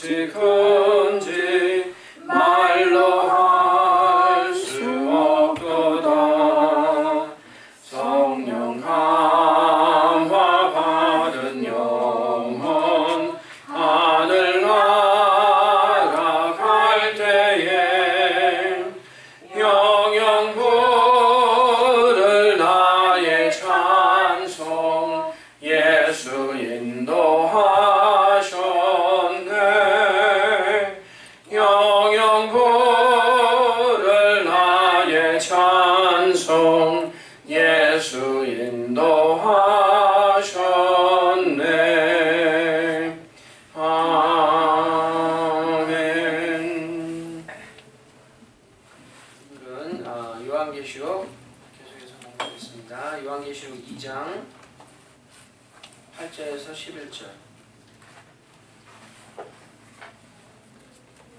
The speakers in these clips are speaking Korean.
무엇이 큰지 말로 할 수 없도다. 성령 감화 받은 영혼 하늘나라 갈 때에 영영 부를 나의 찬송 예수 인도하셨네. 영영 부를 나의 찬송 예수 인도하셨네. 아멘. 오늘은 요한계시록 계속해서 공부하겠습니다. 요한계시록 2장 8절에서 11절.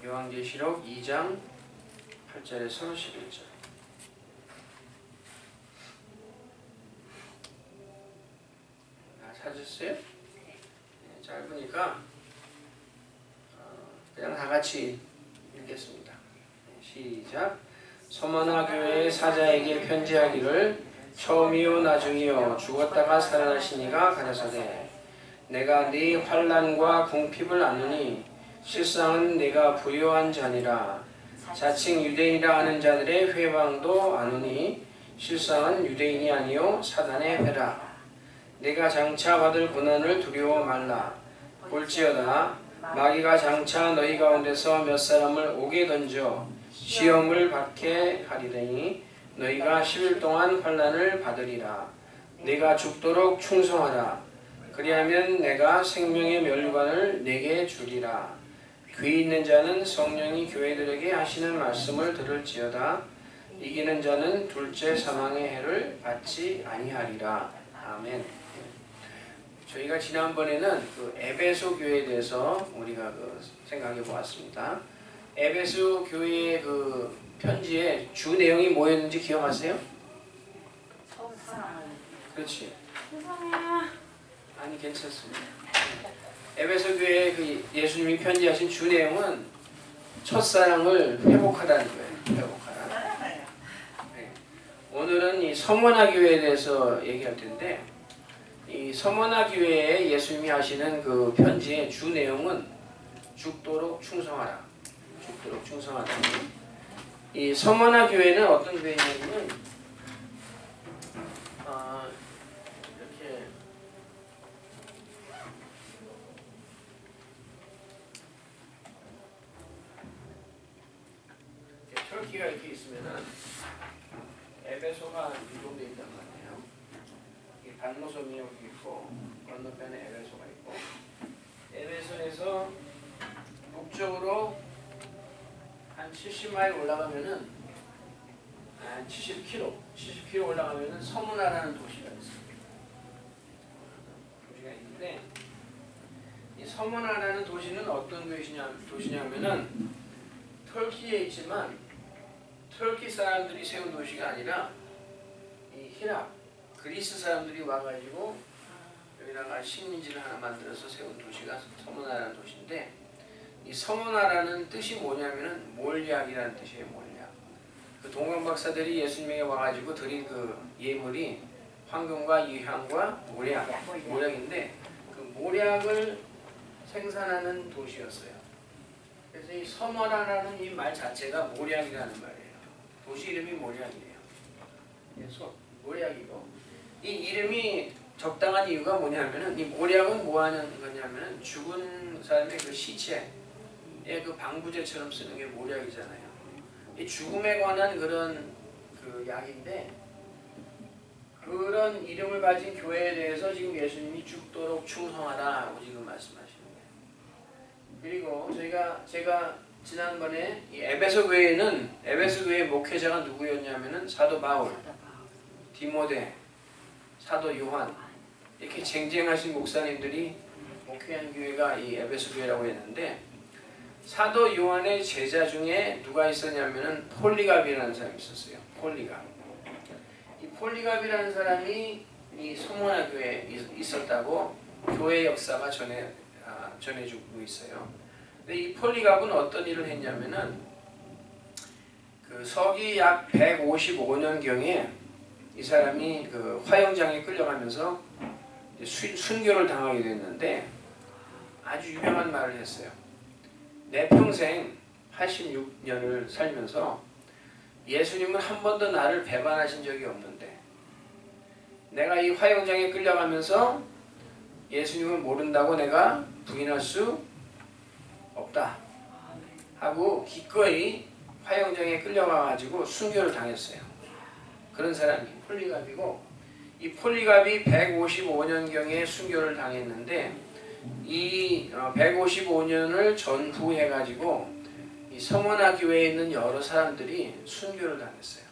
요한계시록 2장 8절에서 11절. 찾으셨어요? 네, 짧으니까 그냥 다 같이 읽겠습니다. 시작. 서머나 교회의 사자에게 편지하기를 처음이요 나중이요 죽었다가 살아나시니가 가라사대 내가 네 환난과 궁핍을 아느니 실상은 내가 부요한 자니라. 자칭 유대인이라 하는 자들의 회방도 아느니 실상은 유대인이 아니요 사단의 회라. 내가 장차 받을 고난을 두려워 말라. 볼지어다 마귀가 장차 너희 가운데서 몇 사람을 옥에 던져 시험을 받게 하리더니 너희가 10일 동안 환난을 받으리라. 내가 죽도록 충성하라. 그리하면 내가 생명의 멸관을 내게 주리라. 귀 있는 자는 성령이 교회들에게 하시는 말씀을 들을지어다. 이기는 자는 둘째 사망의 해를 받지 아니하리라. 아멘. 저희가 지난번에는 그 에베소 교회에 대해서 우리가 생각해 보았습니다. 에베소 교회의 그 편지의 주 내용이 뭐였는지 기억하세요? 그렇지. 아니 괜찮습니다. 에베소 교회에 그 예수님이 편지하신 주 내용은 첫사랑을 회복하라는 거예요. 회복하라. 네. 오늘은 이 서머나 교회에 대해서 얘기할 텐데 이 서머나 교회에 예수님이 하시는 그 편지의 주 내용은 죽도록 충성하라. 죽도록 충성하라. 이 서머나 교회는 어떤 교회냐면 이렇게 터키가 이렇게 있으면은 에베소가 이 정도 있단 말이에요. 이 반모섬이 여기 있고 건너편에 에베소가 있고 에베소에서 북쪽으로 한 70마일 올라가면은 70km 올라가면은 서무나라는 도시가 있어요. 도시가 있는데 이 서무나라는 도시는 어떤 도시냐면은 터키에 있지만 터키 사람들이 세운 도시가 아니라 이 히랍 그리스 사람들이 와가지고 여기다가 식민지를 하나 만들어서 세운 도시가 서머나라는 도시인데 이 서머나라는 뜻이 뭐냐면은 몰약이라는 뜻이에요. 몰약. 그 동방 박사들이 예수님에게 와가지고 드린 그 예물이 황금과 유향과 모략인데 그 모략을 생산하는 도시였어요. 그래서 이 서머나라는 이 말 자체가 모략이라는 말이에요. 도시 이름이 모략이에요. 그래서 모략이고 이 이름이 적당한 이유가 뭐냐면은 이 모략은 뭐 하는 거냐면은 죽은 사람의 그 시체에 그 방부제처럼 쓰는 게 모략이잖아요. 이 죽음에 관한 그런 그 약인데 그런 이름을 가진 교회에 대해서 지금 예수님이 죽도록 충성하라고 지금 말씀하시는 거예요. 그리고 제가 지난번에 이 에베소 교회의 목회자가 누구였냐면은 사도 바울, 디모데, 사도 요한 이렇게 쟁쟁하신 목사님들이 목회한 교회가 이 에베소 교회라고 했는데 사도 요한의 제자 중에 누가 있었냐면은 폴리갑이라는 사람이 있었어요. 폴리갑. 이 폴리갑이라는 사람이 이 서머나 교회에 있었다고 교회 역사가 전해주고 있어요. 이 폴리갑은 어떤 일을 했냐면은 그 서기 약 155년경에 이 사람이 그 화영장에 끌려가면서 순교를 당하게 됐는데 아주 유명한 말을 했어요. 내 평생 86년을 살면서 예수님은 한 번도 나를 배반하신 적이 없는데 내가 이 화영장에 끌려가면서 예수님을 모른다고 내가 부인할 수 없다 하고 기꺼이 화영장에 끌려가가지고 순교를 당했어요. 그런 사람이 폴리갑이고, 이 폴리갑이 155년경에 순교를 당했는데 이 155년을 전후해가지고 이 서머나 교회에 있는 여러 사람들이 순교를 당했어요.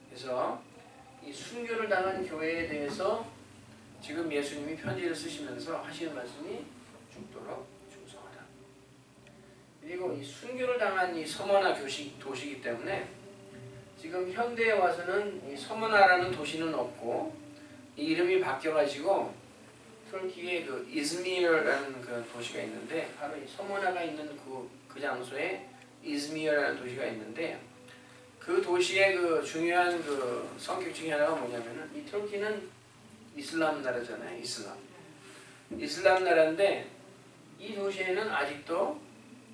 그래서 이 순교를 당한 교회에 대해서 지금 예수님이 편지를 쓰시면서 하시는 말씀이 죽도록 충성하라. 그리고 이 순교를 당한 이 서머나 도시이기 때문에 지금 현대에 와서는 이 서머나라는 도시는 없고 이 이름이 바뀌어가지고 터키의 그 이즈미르라는 그 도시가 있는데 바로 이 서머나가 있는 그 장소에 이즈미르라는 도시가 있는데 그 도시의 그 중요한 그 성격 중에 하나가 뭐냐면은 이 터키는 이슬람 나라잖아요. 이슬람 나라인데 이 도시에는 아직도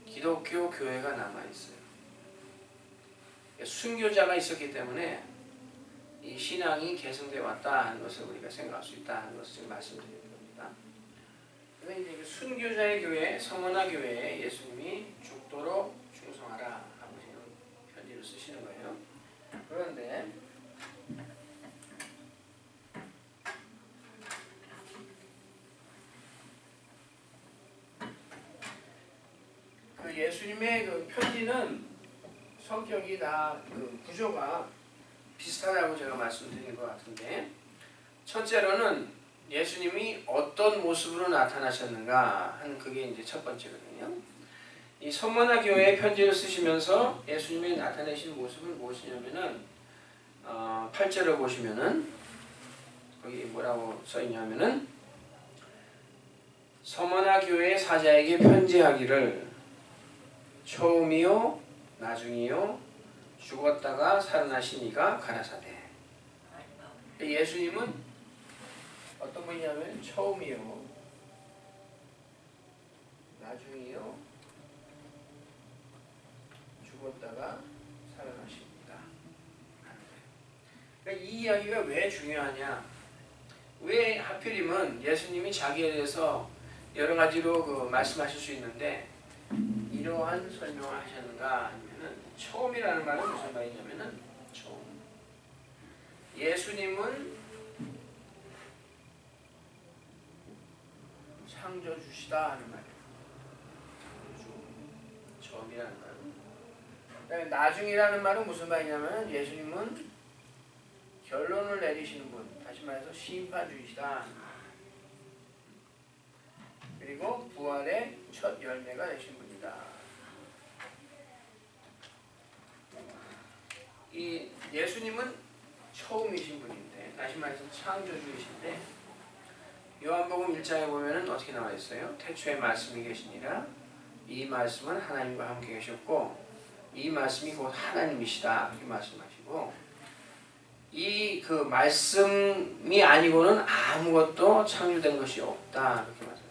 기독교 교회가 남아있어요. 순교자가 있었기 때문에 이 신앙이 계승되어 왔다 하는 것을 우리가 생각할 수 있다 하는 것을 지금 말씀드리는 겁니다. 그래서 이제 그 순교자의 교회, 서머나 교회에 예수님이 죽도록 충성하라 하고 지금 편지를 쓰시는 거예요. 그런데 그 예수님의 그 편지는 성격이 다 그 구조가 비슷하다고 제가 말씀드린 것 같은데, 첫째로는 예수님이 어떤 모습으로 나타나셨는가 하는 그게 이제 첫 번째거든요. 이 서머나 교회에 편지를 쓰시면서 예수님이 나타내신 모습은 무엇이냐면은 8절을 보시면은 거기 뭐라고 써 있냐면은 서머나 교회 사자에게 편지하기를 처음이요 나중이요 죽었다가 살아나신 이가 가라사대. 예수님은 어떤 분이냐면 처음이요 나중이요 죽었다가 살아나십니다. 그러니까 이 이야기가 왜 중요하냐, 왜 하필이면 예수님이 자기에 대해서 여러 가지로 그 말씀하실 수 있는데 이러한 설명을 하셨는가 하면은 처음이라는 말은 무슨 말이냐면은 처음. 예수님은 창조주시다 하는 말이에요. 처음이라는 말은. 나중이라는 말은 무슨 말이냐면 예수님은 결론을 내리시는 분, 다시 말해서 심판주이시다. 그리고 부활의 첫 열매가 되신 분이다. 이 예수님은 처음이신 분인데, 다시 말해서 창조주이신데, 요한복음 1장에 보면은 어떻게 나와 있어요? 태초에 말씀이 계시니라. 이 말씀은 하나님과 함께 계셨고 이 말씀이 곧 하나님이시다. 이렇게 말씀하시고, 이 그 말씀이 아니고는 아무것도 창조된 것이 없다. 이렇게 말씀하세요.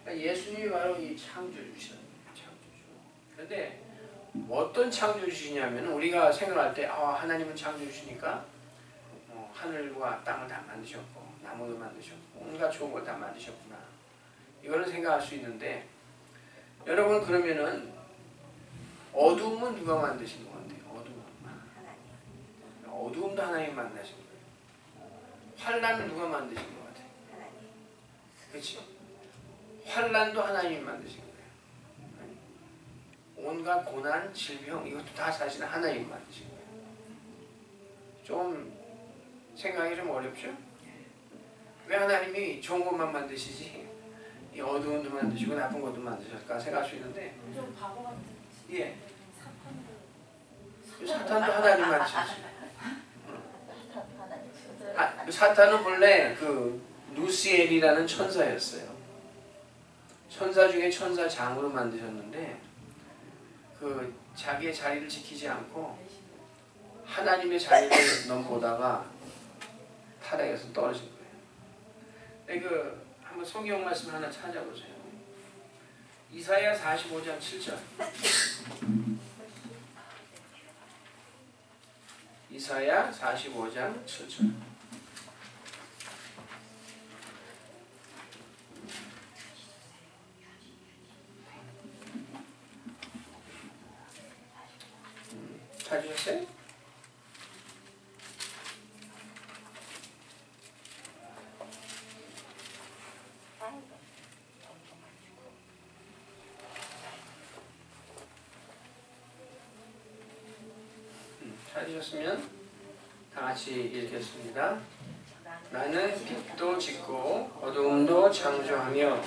그러니까 예수님이 바로 이 창조주시다. 창조주. 그런데 어떤 창조주시냐면 우리가 생각할 때 하나님은 창조주시니까 하늘과 땅을 다 만드셨고 나무도 만드셨고 온갖 좋은 걸 다 만드셨구나. 이거는 생각할 수 있는데, 여러분 그러면은 어두움은 누가 만드신 것 같아요? 어두움도 하나님 만드신 거예요. 환란은 누가 만드신 것 같아요? 그렇죠? 환란도 하나님이 만드신 거예요. 온갖 고난, 질병 이것도 다 사실은 하나님이 만드신 거예요. 좀 생각이 좀 어렵죠? 왜 하나님이 좋은 것만 만드시지 이 어두운 것도 만드시고 나쁜 것도 만드실까 생각할 수 있는데, 좀 바보 같은. 예. 사탄도 하나님 만드셨어요. 사탄은 본래 그 루시엘이라는 천사였어요. 천사 중에 천사장으로 만드셨는데 그 자기의 자리를 지키지 않고 하나님의 자리를 넘보다가 타락해서 떨어진 거예요. 근데 그 한번 성경 말씀 하나 찾아보세요. 이사야 45장 7절. 이사야 45장 7절. 찾으셨어요? 찾으셨으면 다 같이 읽겠습니다. 나는 빛도 짓고 어두움도 창조하며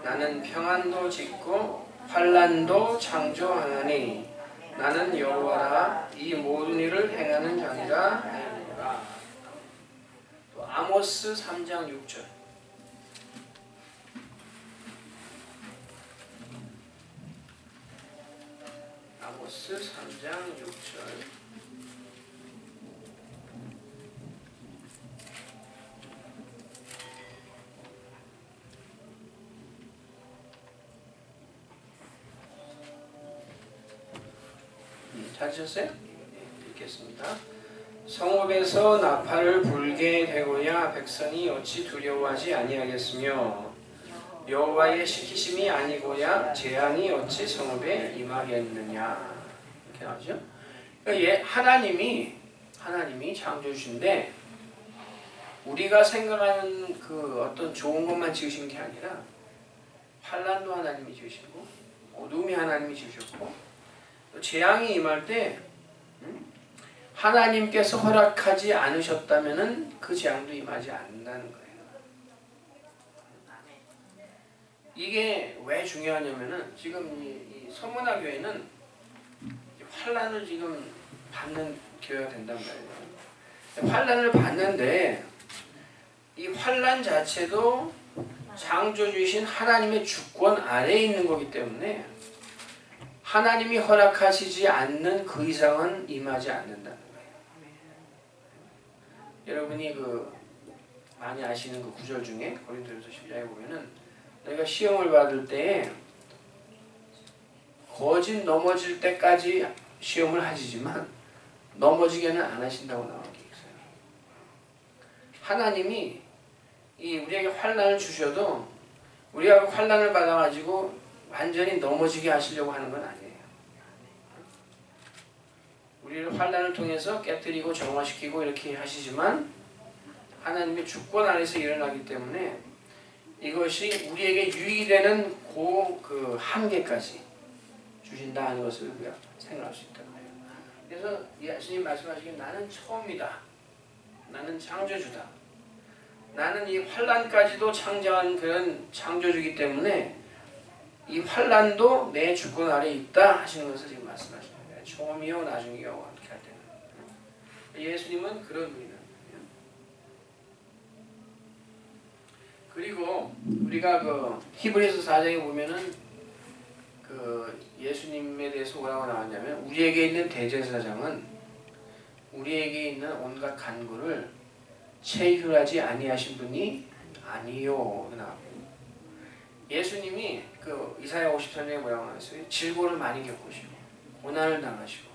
나는 평안도 짓고 환난도 창조하나니 나는 여호와라 이 모든 일을 행하는 자니라 하였노라. 또 아모스 3장 6절. 아모스 3장 6절. 찾으셨어요? 읽겠습니다. 성읍에서 나팔을 불게 되고야 백성이 어찌 두려워하지 아니하겠으며 여호와의 시키심이 아니고야 재앙이 어찌 성읍에 임하겠느냐. 이렇게 나오죠. 그러니까 하나님이 창조주신데 우리가 생각하는 그 어떤 좋은 것만 지으신 게 아니라 환난도 하나님이 지으시고 어둠이 하나님이 지으셨고 재앙이 임할 때 하나님께서 허락하지 않으셨다면 그 재앙도 임하지 않는다는 거예요. 이게 왜 중요하냐면은 지금 이 서문화 교회는 환난을 지금 받는 교회가 된단 말이에요. 환난을 받는데 이 환난 자체도 창조주이신 하나님의 주권 아래에 있는 거기 때문에 하나님이 허락하시지 않는 그 이상은 임하지 않는다는 거예요. 여러분이 많이 아시는 그 구절 중에 고린도전서 10장에 보면은 너희가 시험을 받을 때에 거짓 넘어질 때까지 시험을 하시지만 넘어지게는 안 하신다고 나와 있어요. 하나님이 우리에게 환난을 주셔도 우리가 환난을 받아가지고 완전히 넘어지게 하시려고 하는 건 아니에요. 우리를 환난을 통해서 깨뜨리고 정화시키고 이렇게 하시지만 하나님의 주권 안에서 일어나기 때문에 이것이 우리에게 유익이 되는 그 한계까지 주신다 하는 것을 우리가 생각할 수 있다는 거예요. 그래서 예수님 말씀하시기에 나는 처음이다. 나는 창조주다. 나는 이 환난까지도 창조한 그런 창조주이기 때문에 이 환난도 내 주권 아래에 있다 하시는 것을 지금 말씀하시는 거예요. 처음이요 나중이요 어떻게 할 때는. 예수님은 그런 분이다. 그리고 우리가 히브리서 4장에 보면은 예수님에 대해서 뭐라고 나왔냐면 우리에게 있는 대제사장은 우리에게 있는 온갖 간구를 체휼하지 아니하신 분이 아니요 나왔고 예수님이 이사야 53장에 뭐라고 나왔어요? 질고를 많이 겪으시고 고난을 당하시고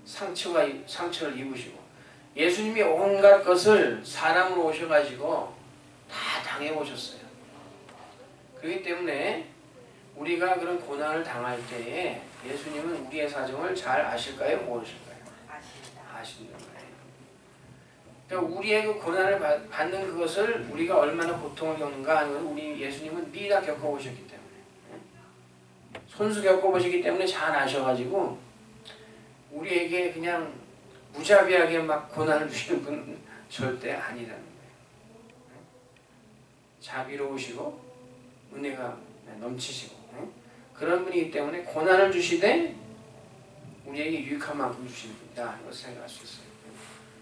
상처를 입으시고 예수님이 온갖 것을 사람으로 오셔가지고 다 당해보셨어요. 그렇기 때문에 우리가 그런 고난을 당할 때에 예수님은 우리의 사정을 잘 아실까요? 모르실까요? 아신단 말이에요. 그러니까 우리의 그 고난을 받는 그것을 우리가 얼마나 고통을 겪는가 하는 것을 우리 예수님은 미리 다 겪어보셨기 때문에 손수 겪어보시기 때문에 잘 아셔가지고 우리에게 그냥 무자비하게 막 고난을 주시는 분은 절대 아니라는 거예요. 자비로우시고 은혜가 넘치시고 그런 분이기 때문에 고난을 주시되 우리에게 유익한 만큼 주시는 분이다 하는 것을 생각할 수 있어요.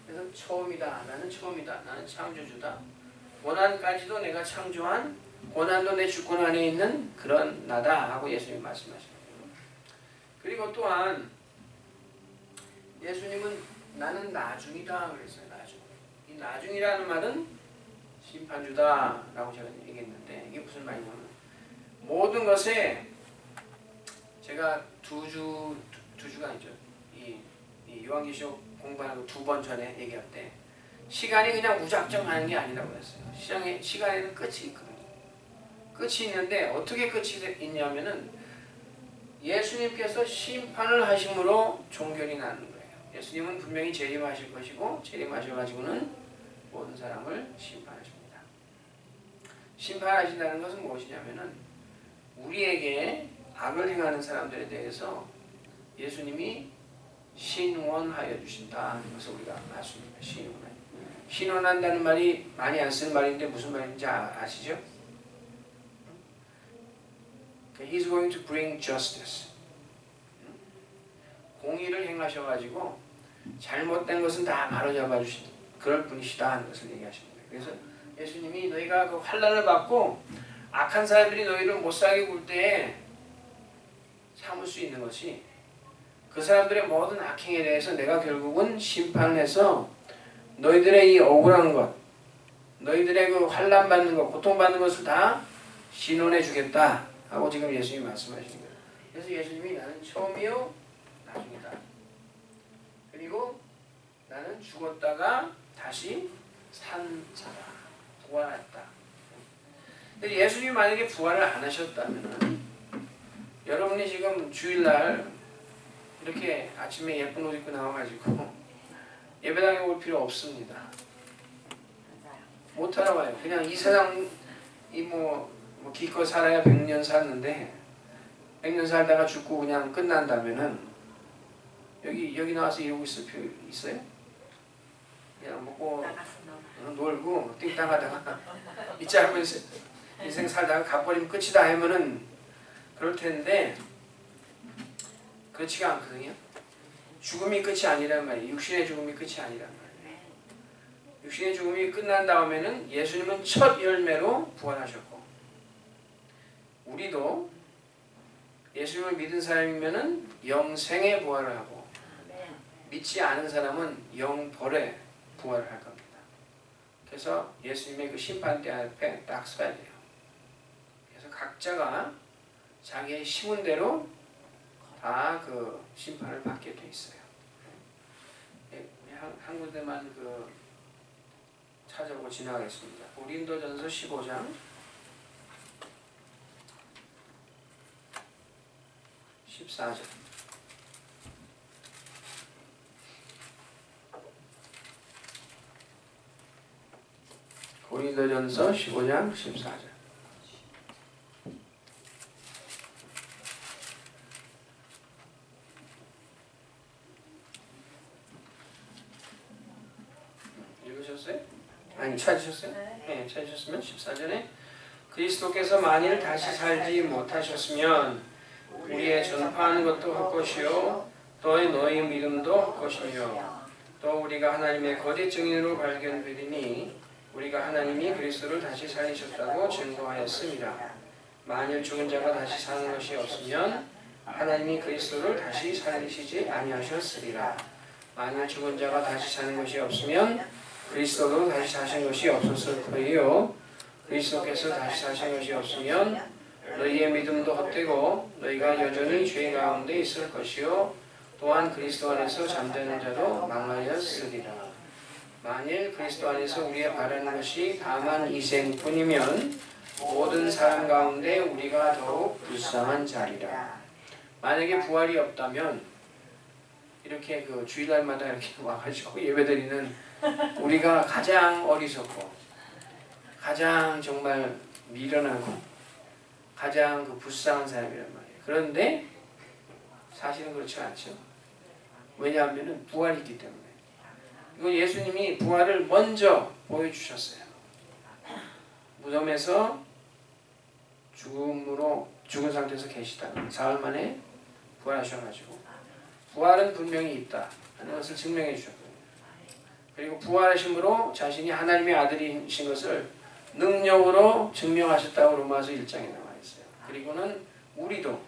그래서 처음이다. 나는 처음이다. 나는 창조주다. 고난까지도 내가 창조한 고난도 내 주권 안에 있는 그런 나다 하고 예수님이 말씀하십니다. 그리고 또한 예수님은 나는 나중이다 그랬어요. 나중. 이 나중이라는 말은 심판주다 라고 제가 얘기했는데 이게 무슨 말이냐면 모든 것에 제가 두 주간이죠. 이 요한계시록 공부하고 2번 전에 얘기할 때 시간이 그냥 무작정 가는 게 아니라고 했어요. 시간에는 끝이 있거든요. 끝이 있는데 어떻게 끝이 있냐면은 예수님께서 심판을 하심으로 종결이 나는 거예요. 예수님은 분명히 재림하실 것이고 재림하셔가지고는 모든 사람을 심판하십니다. 심판하신다는 것은 무엇이냐면은 우리에게 악을 행하는 사람들에 대해서 예수님이 신원하여 주신다 하는 것을 우리가 알 수 있습니다. 신원한다는 말이 많이 안 쓰는 말인데 무슨 말인지 아시죠? He's going to bring justice. 공의를 행하셔가지고 잘못된 것은 다 바로잡아 주신 그럴 분이시다 하는 것을 얘기하십니다. 그래서 예수님이 너희가 그 환난을 받고 악한 사람들이 너희를 못살게 굴 때에 참을 수 있는 것이 그 사람들의 모든 악행에 대해서 내가 결국은 심판을 해서 너희들의 이 억울한 것, 너희들의 그 환난 받는 것, 고통받는 것을 다 신원해 주겠다 하고 지금 예수님이 말씀하시는 거예요. 그래서 예수님이 나는 처음이요 나중이다. 그리고 나는 죽었다가 다시 산 자다. 부활했다. 근데 예수님이 만약에 부활을 안 하셨다면 여러분이 지금 주일날 이렇게 아침에 예쁜 옷 입고 나와가지고 예배당에 올 필요 없습니다. 못 알아봐요. 그냥 이 세상 뭐 기껏 살아야 100년 살는데 100년 살다가 죽고 그냥 끝난다면은 여기 나와서 이러고 있을 필요 있어요? 그냥 먹고 놀고 띵땅하다가 이 짧은 인생 살다가 가버리면 끝이다 하면은 그럴 텐데 그렇지가 않거든요. 죽음이 끝이 아니란 말이에요. 육신의 죽음이 끝이 아니란 말이에요. 육신의 죽음이 끝난 다음에는 예수님은 첫 열매로 부활하셨고 우리도 예수님을 믿은 사람이면은 영생에 부활을 하고 믿지 않은 사람은 영벌에 부활을 할 겁니다. 그래서 예수님의 그 심판대 앞에 딱 서야 돼요. 그래서 각자가 자기의 심은 대로 다 그 심판을 받게 돼 있어요. 한 군데만 그 찾아보고 지나가겠습니다. 고린도전서 15장 14절. 고린도전서 15장 14절. 읽으셨어요? 아니 찾으셨어요? 네, 찾으셨으면 14절에 그리스도께서 만일 다시 살지 못하셨으면 우리의 전파하는 것도 헛것이요 또 너희 믿음도 헛것이며 또 우리가 하나님의 거짓 증인으로 발견되리니 우리가 하나님이 그리스도를 다시 살리셨다고 증거하였습니다. 만일 죽은 자가 다시 사는 것이 없으면 하나님이 그리스도를 다시 살리시지 아니하셨으리라. 만일 죽은 자가 다시 사는 것이 없으면 그리스도도 다시 사신 것이 없었을 거예요. 그리스도께서 다시 사신 것이 없으면 너희의 믿음도 헛되고 너희가 여전히 죄 가운데 있을 것이요 또한 그리스도 안에서 잠자는 자도 망하였으리라. 만일 그리스도 안에서 우리가 바라는 것이 다만 이생뿐이면 모든 사람 가운데 우리가 더욱 불쌍한 자리라. 만약에 부활이 없다면 이렇게 그 주일날마다 이렇게 와가지고 예배드리는 우리가 가장 어리석고 가장 정말 미련하고 가장 그 불쌍한 사람이란 말이에요. 그런데 사실은 그렇지 않죠. 왜냐하면 부활이 있기 때문에. 이거 예수님이 부활을 먼저 보여주셨어요. 무덤에서 죽은 상태에서 계시다가 사흘 만에 부활하셔가지고 부활은 분명히 있다 하는 것을 증명해 주셨거든요. 그리고 부활하심으로 자신이 하나님의 아들이신 것을 능력으로 증명하셨다고 로마서 1장에 나와 있어요. 그리고는 우리도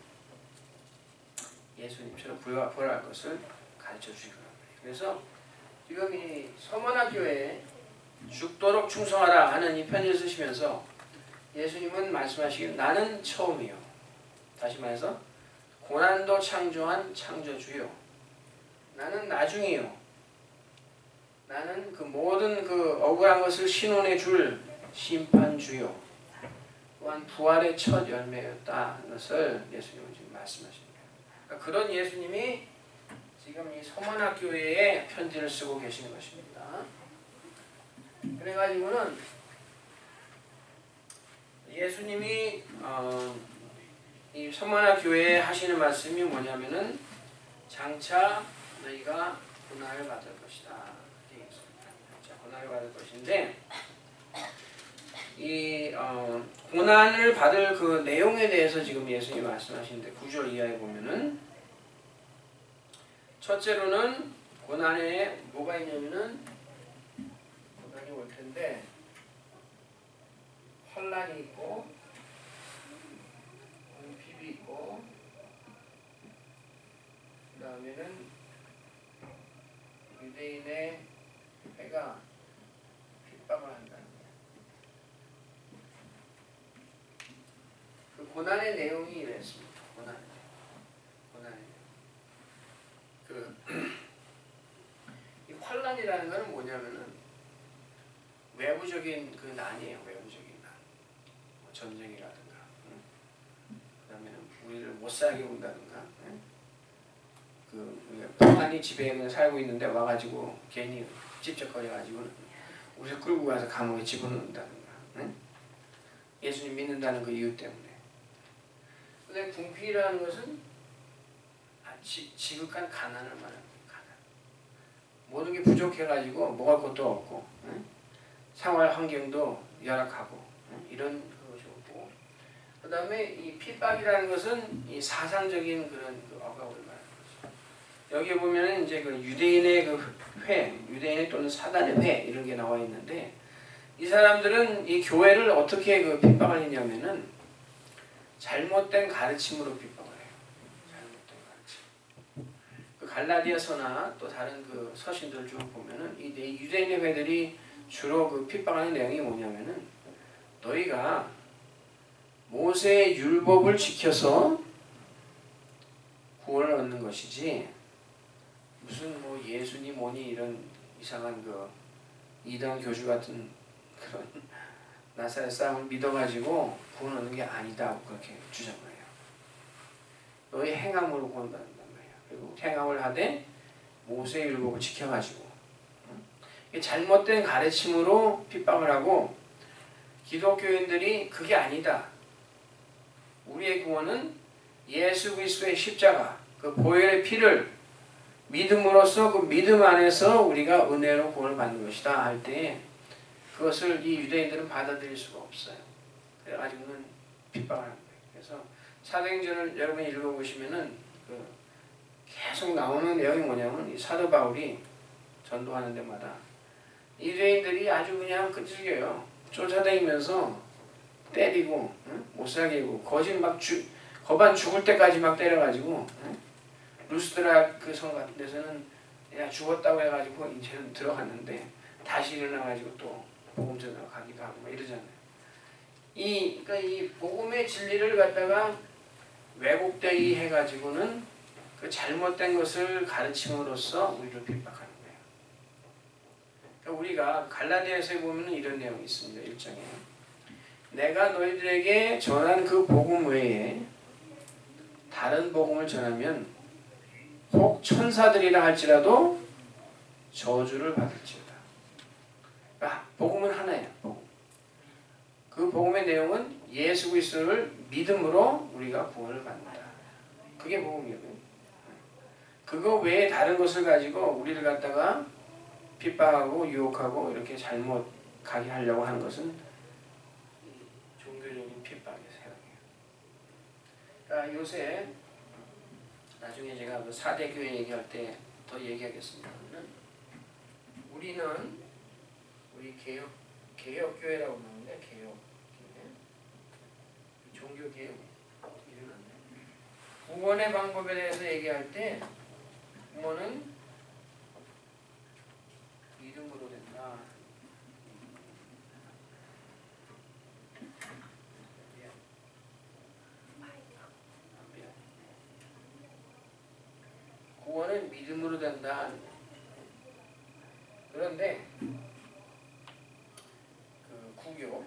예수님처럼 부활할 것을 가르쳐 주시고 그래서 지금 이 서머나 교회에 죽도록 충성하라 하는 이 편지를 쓰시면서 예수님은 말씀하시길 나는 처음이요. 다시 말해서 고난도 창조한 창조주요. 나는 나중이요. 나는 그 모든 그 억울한 것을 신원해 줄 심판주요. 또한 부활의 첫 열매였다는 것을 예수님은 지금 말씀하십니다. 그러니까 그런 예수님이 지금 이 서머나 교회에 편지를 쓰고 계신 것입니다. 그래가지고는 예수님이 이 서머나 교회에 하시는 말씀이 뭐냐면은 장차 너희가 고난을 받을 것이다. 자, 고난을 받을 것인데 이 고난을 받을 그 내용에 대해서 지금 예수님이 말씀하시는데 9절 이하에 보면은 첫째로는 고난에 뭐가 있냐면은 고난이 올 텐데 환난이 있고 비비 있고 그 다음에는 유대인의 회가 핍박을 한다는 거예요. 그 고난의 내용이 이랬습니다. 고난의 이 환난이라는 것은 뭐냐면은 외부적인 그 난이에요. 외부적인 난. 뭐 전쟁이라든가, 그다음에는 우리를 못 살게 군다든가, 그 평안히 집에 살고 있는데 와가지고 괜히 찝쩍거려가지고 우리를 끌고 가서 감옥에 집어넣는다든가, 예수님 믿는다는 그 이유 때문에. 근데 궁핍이라는 것은 지극한 가난을 말합니다. 가난. 모든 게 부족해가지고 먹을 것도 없고, 생활 환경도 열악하고, 이런 것이고, 그 다음에 이 핍박이라는 것은 이 사상적인 그런 그 억압을 말하는 거죠. 여기 보면은 이제 그 유대인의 그 회, 유대인의 또는 사단의 회 이런 게 나와 있는데, 이 사람들은 이 교회를 어떻게 그 핍박을 했냐면은 잘못된 가르침으로 핍박을 해요. 잘못된 가르침. 그 갈라디아서나 또 다른 그 서신들 쭉 보면은 이 유대인의 회들이 주로 그 핍박하는 내용이 뭐냐면은 너희가 모세의 율법을 지켜서 구원을 얻는 것이지 무슨 뭐 예수님 뭐니 이런 이상한 그 이단 교주 같은 그런 나사렛 사람을 믿어가지고 구원 얻는 게 아니다 그렇게 주장을 해요. 너희 행함으로 구원받는단 말이에요. 그리고 행함을 하되 모세의 율법을 지켜가지고 잘못된 가르침으로 핍박을 하고 기독교인들이 그게 아니다. 우리의 구원은 예수 그리스도의 십자가, 그 보혈의 피를 믿음으로써 그 믿음 안에서 우리가 은혜로 구원을 받는 것이다 할 때 그것을 이 유대인들은 받아들일 수가 없어요. 그래가지고는 핍박을 하는 거예요. 그래서 사도행전을 여러분이 읽어보시면은 그 계속 나오는 내용이 뭐냐면 이 사도 바울이 전도하는 데마다 유대인들이 아주 그냥 끈질겨요. 쫓아다니면서 때리고 못 살게 하고 거짓 막 거반 죽을 때까지 막 때려가지고 루스드라 그 성 같은 데서는 야 죽었다고 해가지고 이제는 들어갔는데 다시 일어나가지고 또 복음 전하러 가기도 하고 막 이러잖아요. 그러니까 이 복음의 진리를 갖다가 왜곡되게 해가지고는 그 잘못된 것을 가르침으로써 우리를 핍박하는 거예요. 그러니까 우리가 갈라디아서에 보면 이런 내용이 있습니다. 1장에 내가 너희들에게 전한 그 복음 외에 다른 복음을 전하면 혹 천사들이라 할지라도 저주를 받을지어다. 그러니까 복음은 하나예요. 복음. 그 복음의 내용은 예수 그리스도를 믿음으로 우리가 구원을 받는다. 그게 복음이거든요. 그거 외에 다른 것을 가지고 우리를 갖다가 핍박하고 유혹하고 이렇게 잘못 가게 하려고 하는 것은 종교적인 핍박의 생각이에요. 그러니까 요새 나중에 제가 그 4대 교회 얘기할 때 더 얘기하겠습니다. 우리 개혁교회라고 부르는데 개혁 종교개혁 이름인데 구원의 방법에 대해서 얘기할 때 구원은 믿음으로 된다. 구원은 믿음으로 된다. 그런데 그 구교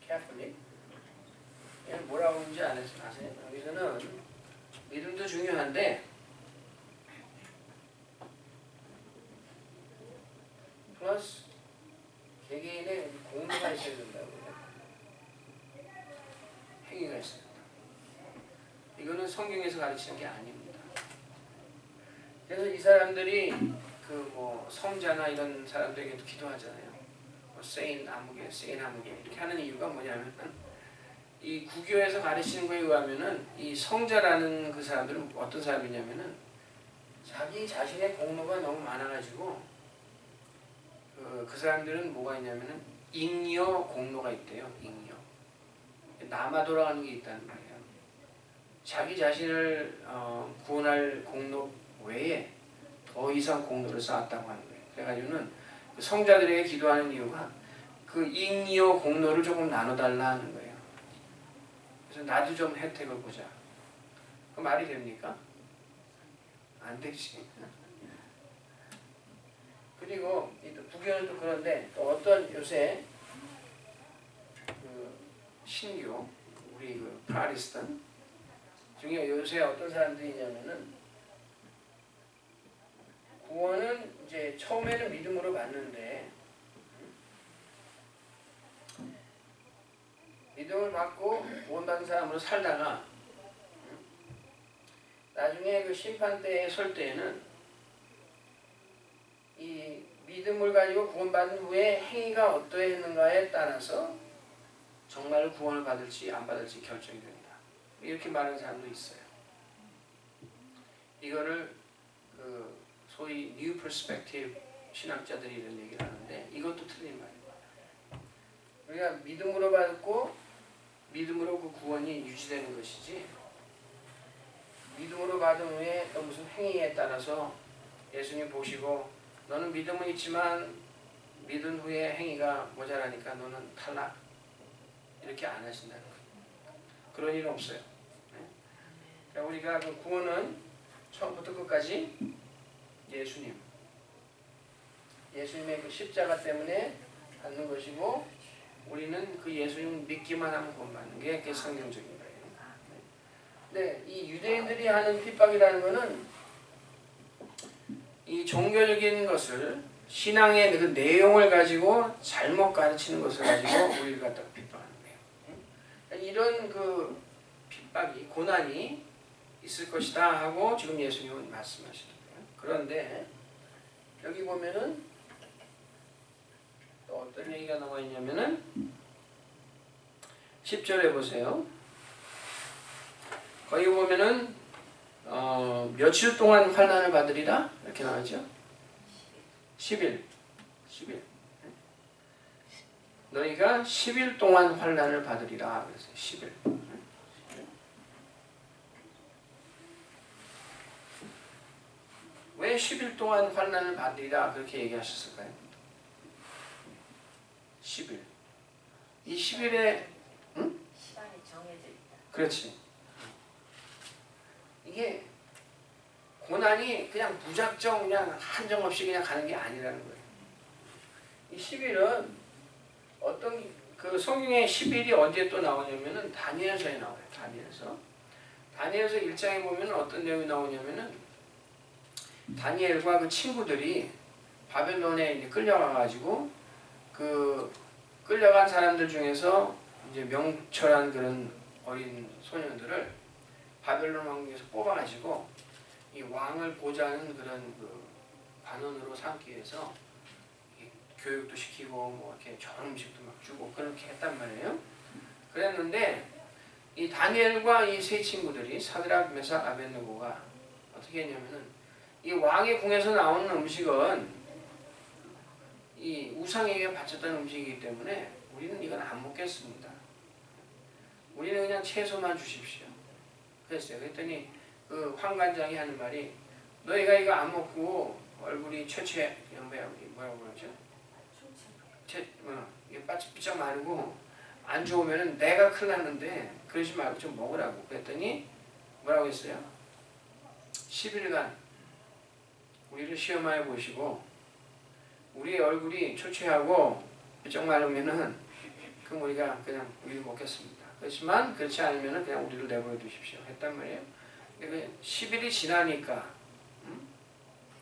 캐톨릭 얘는 뭐라고 하는지 아세요? 여기서는 믿음도 중요한데 플러스 개개인의 공로가 있어야 된다고 해요. 행위가 있어야 된다. 이거는 성경에서 가르치는 게 아닙니다. 그래서 이 사람들이 그 뭐 성자나 이런 사람들에게도 기도하잖아요. 뭐 세인 아무개, 세인 아무개 이렇게 하는 이유가 뭐냐면 이 구교에서 가르치는 거에 의하면은 이 성자라는 그 사람들은 어떤 사람이냐면은 자기 자신의 공로가 너무 많아가지고 그 사람들은 뭐가 있냐면은 잉여 공로가 있대요. 잉여 남아 돌아가는 게 있다는 말이에요. 자기 자신을 구원할 공로 외에 더 이상 공로를 쌓았다고 하는 거예요. 그래가지고는 그 성자들에게 기도하는 이유가 그 잉여 공로를 조금 나눠달라 하는 거예요. 그래서 나도 좀 혜택을 보자. 그 말이 됩니까? 안 되지. 그리고 부교는 또 그런데 또 어떤 요새 그 신교 우리 그 프라리스탄 중에 요새 어떤 사람들이 있냐면은 구원은 이제 처음에는 믿음으로 받는데 믿음을 받고 구원받은 사람으로 살다가 나중에 그 심판대에 설 때에는 이 믿음을 가지고 구원받은 후에 행위가 어떠했는가에 따라서 정말 구원을 받을지 안 받을지 결정이 됩니다. 이렇게 말하는 사람도 있어요. 이거를 그 소위 뉴 퍼스펙티브 신학자들이 이런 얘기를 하는데 이것도 틀린 말이에요. 우리가 믿음으로 받고 믿음으로 그 구원이 유지되는 것이지 믿음으로 받은 후에 또 무슨 행위에 따라서 예수님 보시고 너는 믿음은 있지만 믿은 후에 행위가 모자라니까 너는 탈락 이렇게 안 하신다는 거예요. 그런 일은 없어요. 네? 우리가 그 구원은 처음부터 끝까지 예수님의 그 십자가 때문에 받는 것이고 우리는 그 예수님 믿기만 하면 구원받는 게 성경적인 거예요. 네, 이 유대인들이 하는 핍박이라는 것은 이 종교적인 것을 신앙의 그 내용을 가지고 잘못 가르치는 것을 가지고 우리를 갖다가 핍박하는 거예요. 이런 그 핍박이 고난이 있을 것이다 하고 지금 예수님은 말씀하시는 거예요. 그런데 여기 보면은 또 어떤 얘기가 나와 있냐면은 10절에 보세요. 거기 보면은 며칠 동안 환난을 받으리라 이렇게 나오죠. 10일 너희가 10일 동안 환난을 받으리라 그랬어요. 10일. 왜 10일 동안 환난을 받으리라 그렇게 얘기하셨을까요? 10일. 이 10일에 시간이 정해져 있다. 그렇지. 이게 고난이 그냥 무작정 그냥 한정없이 그냥 가는 게 아니라는 거예요. 이 10일은 어떤 그 성경의 10일이 어디에 또 나오냐면은 다니엘서에 나와요. 다니엘서 1장에 보면 어떤 내용이 나오냐면은 다니엘과 그 친구들이 바벨론에 이제 끌려가가지고 그 끌려간 사람들 중에서 이제 명철한 그런 어린 소년들을 바벨론 왕국에서 뽑아가지고 이 왕을 보좌하는 그런 그 관원으로 삼기 위해서 교육도 시키고 뭐 이렇게 좋은 음식도 막 주고 그렇게 했단 말이에요. 그랬는데 이 다니엘과 이 세 친구들이 사드락, 메삭, 아벳느고가 어떻게 했냐면은 이 왕의 궁에서 나오는 음식은 이 우상에게 바쳤던 음식이기 때문에 우리는 이건 안 먹겠습니다. 우리는 그냥 채소만 주십시오. 그랬어요. 그랬더니 그 황관장이 하는 말이 너희가 이거 안 먹고 얼굴이 뭐라고 그러죠? 이게 바짝 마르고 안 좋으면 내가 큰일 나는데 그러지 말고 좀 먹으라고. 그랬더니 뭐라고 했어요? 10일간 우리를 시험하여 보시고 우리의 얼굴이 초췌하고 삐쩍 마르면은 그럼 우리가 그냥 우리를 먹겠습니다. 그렇지만 그렇지 않으면 그냥 우리를 내버려 두십시오. 했단 말이에요. 10일이 지나니까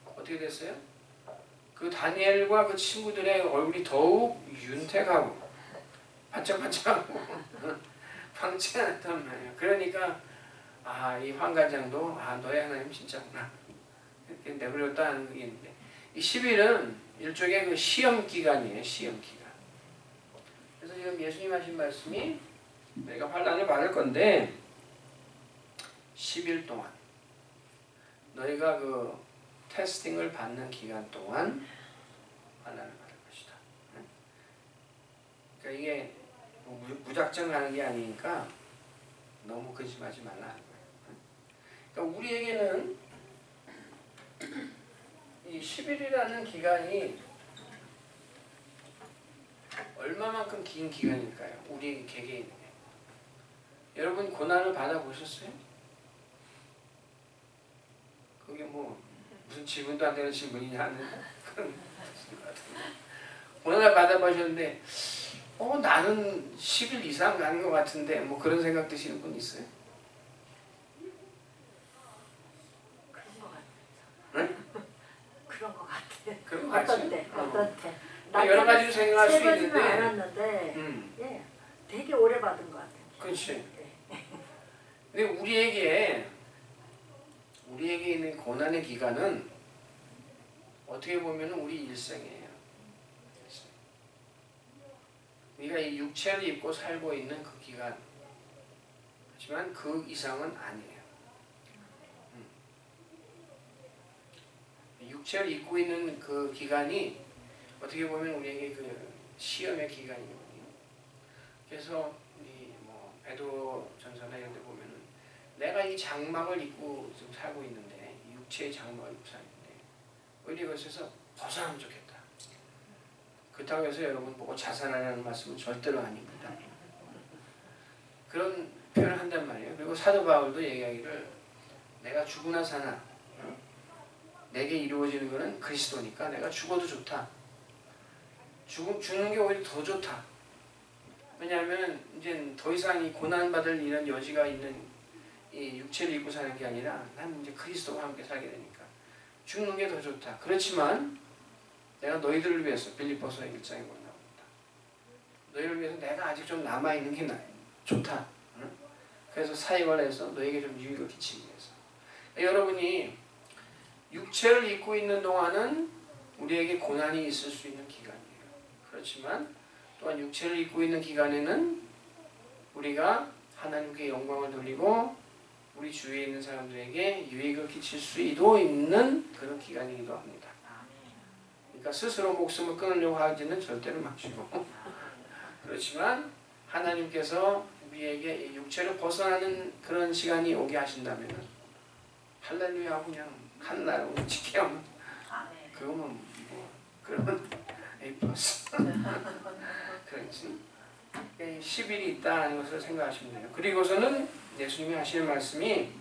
어떻게 됐어요? 그 다니엘과 그 친구들의 얼굴이 더욱 윤택하고 반짝반짝하고 방치했단 말이에요. 그러니까 이 황관장도 너의 하나님 진짜구나 이렇게 내버렸다는 게 있는데 이 10일은 일종의 그 시험 기간이에요. 시험 기간. 그래서 지금 예수님 하신 말씀이 내가 환난을 받을 건데 10일 동안 너희가 그 테스팅을 받는 기간 동안 환난을 받을 것이다. 그러니까 이게 무작정 하는 게 아니니까 너무 근심하지 말라 하는 거예요. 그러니까 우리에게는 이 10일이라는 기간이 얼마만큼 긴 기간일까요? 우리 개개인에게. 여러분 고난을 받아보셨어요? 그게 뭐 무슨 질문도 안 되는 질문이냐 하는 그런 고난을 받아보셨는데 나는 10일 이상 가는 것 같은데 뭐 그런 생각 드시는 분 있어요? 그런 것 같아요. 네? 그런 것 같아요. 그런 거 같아요? 어떤 때. 여러 가지로 생각할 수 있는데 세번이나 알았는데 예, 되게 오래 받은 것 같아요. 그렇지. 근데 우리에게 있는 고난의 기간은 어떻게 보면 우리 일생이에요. 우리가 이 육체를 입고 살고 있는 그 기간, 하지만 그 이상은 아니에요. 육체를 입고 있는 그 기간이 어떻게 보면 우리에게 그 시험의 기간이거든요. 그래서 이 베드로 전서나 이런 데 보면은 내가 이 장막을 입고 지금 살고 있는데 육체의 장막을 입고 사는데 우리 것에서 벗어나면 좋겠다. 그렇다고 해서 여러분 보고 자살하라는 말씀은 절대로 아닙니다. 그런 표현을 한단 말이에요. 그리고 사도 바울도 얘기하기를 내가 죽으나 사나 내게 이루어지는 것은 그리스도니까 내가 죽어도 좋다. 죽는 게 오히려 더 좋다. 왜냐하면 이제 더 이상 이 고난받을 이런 여지가 있는 이 육체를 입고 사는 게 아니라 난 이제 그리스도와 함께 살게 되니까 죽는 게 더 좋다. 그렇지만 내가 너희들을 위해서 빌립보서 1장에 뭐 나옵니다. 너희를 위해서 내가 아직 좀 남아있는 게 좋다. 응? 그래서 사역을 해서 너에게 좀 유익을 끼치기 위해서. 여러분이 육체를 입고 있는 동안은 우리에게 고난이 있을 수 있는 기간이에요. 그렇지만 또한 육체를 입고 있는 기간에는 우리가 하나님께 영광을 돌리고 우리 주위에 있는 사람들에게 유익을 끼칠 수도 있는 그런 기간이기도 합니다. 그러니까 스스로 목숨을 끊으려고 하지는 절대로 마시고 그렇지만 하나님께서 우리에게 육체를 벗어나는 그런 시간이 오게 하신다면 할렐루야 하고 그냥 한날 지켜면 그거는 뭐 그러면 A+. 그렇지. 10일이 있다는 것을 생각하시면 돼요. 그리고서는 예수님이 하시는 말씀이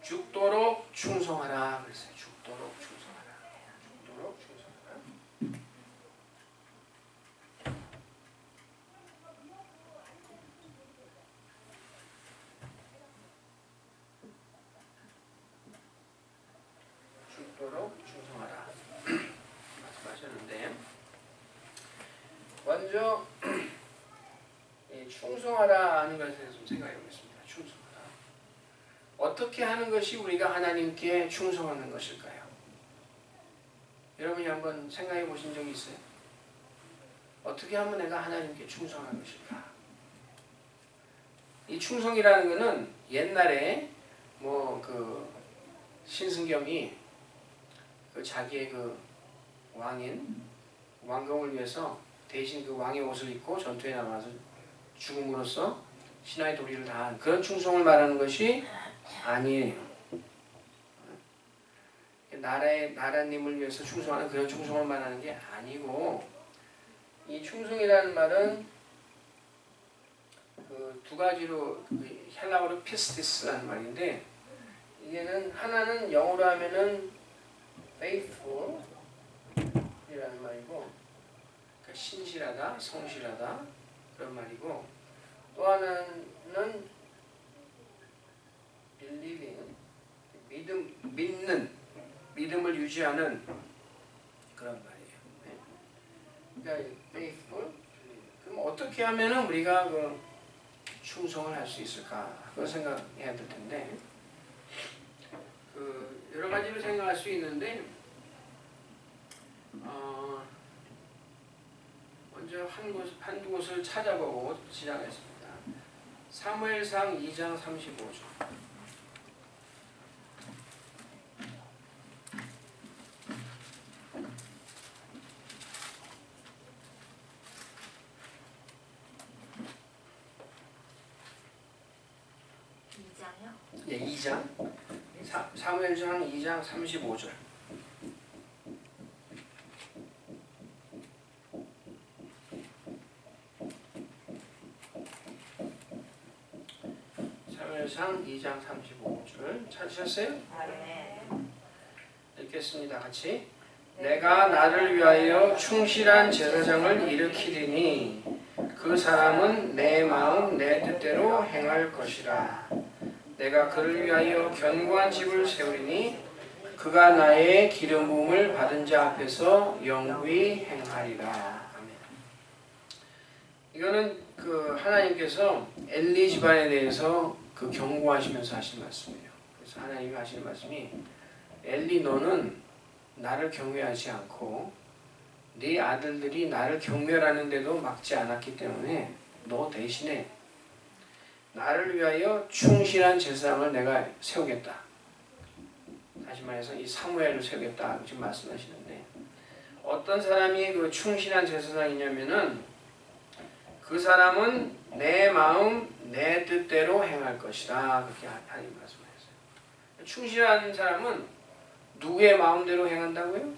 죽도록 충성하라 그랬어요. 죽도록 충성하라. 죽도록 충성하라. 죽도록 충성하라. 말씀하셨는데 먼저 충성하라 하는 것에 대해서 좀 생각해 보겠습니다. 충성하라. 어떻게 하는 것이 우리가 하나님께 충성하는 것일까요? 여러분이 한번 생각해 보신 적이 있어요? 어떻게 하면 내가 하나님께 충성하는 것일까? 이 충성이라는 것은 옛날에 뭐 그 신승겸이 그 자기의 그 왕인 왕궁을 위해서 대신 그 왕의 옷을 입고 전투에 나가서 죽음으로써 신하의 도리를 다한 그런 충성을 말하는 것이 아니에요. 나라님을 위해서 충성하는 그런 충성을 말하는 게 아니고, 이 충성이라는 말은 그 두 가지로 헬라어로 피스티스라는 말인데, 이게는 하나는 영어로 하면은 faithful 이라는 말이고, 그러니까 신실하다, 성실하다 그런 말이고, 또 하나는 believing, 믿음을 유지하는 그런 말이에요. 그러니까 faithful, 그럼 어떻게 하면은 우리가 그 충성을 할 수 있을까? 그걸 생각해야 될 텐데, 그 여러 가지로 생각할 수 있는데, 먼저 한두 곳을 찾아보고 시작하겠습니다. 사무엘상 2장 35절. 예, 2장. 사무엘상 2장 35절. 사무엘상 2장 35절 찾으셨어요? 네. 읽겠습니다. 같이. 내가 나를 위하여 충실한 제사장을 일으키리니 그 사람은 내 마음 내 뜻대로 행할 것이라. 내가 그를 위하여 견고한 집을 세우리니 그가 나의 기름 부음을 받은 자 앞에서 영구히 행하리라. 아멘. 이거는 그 하나님께서 엘리 집안에 대해서 그 경고하시면서 하신 말씀이에요. 그래서 하나님이 하시는 말씀이, 엘리 너는 나를 경외하지 않고 네 아들들이 나를 경멸하는데도 막지 않았기 때문에 너 대신에 나를 위하여 충실한 제사장을 내가 세우겠다. 다시 말해서 이 사무엘을 세우겠다 지금 말씀하시는데, 어떤 사람이 그 충실한 제사장이냐면은 그 사람은 내 마음 내 뜻대로 행할 것이다. 그렇게 하나님 말씀하셨어요. 충실한 사람은 누구의 마음대로 행한다고요?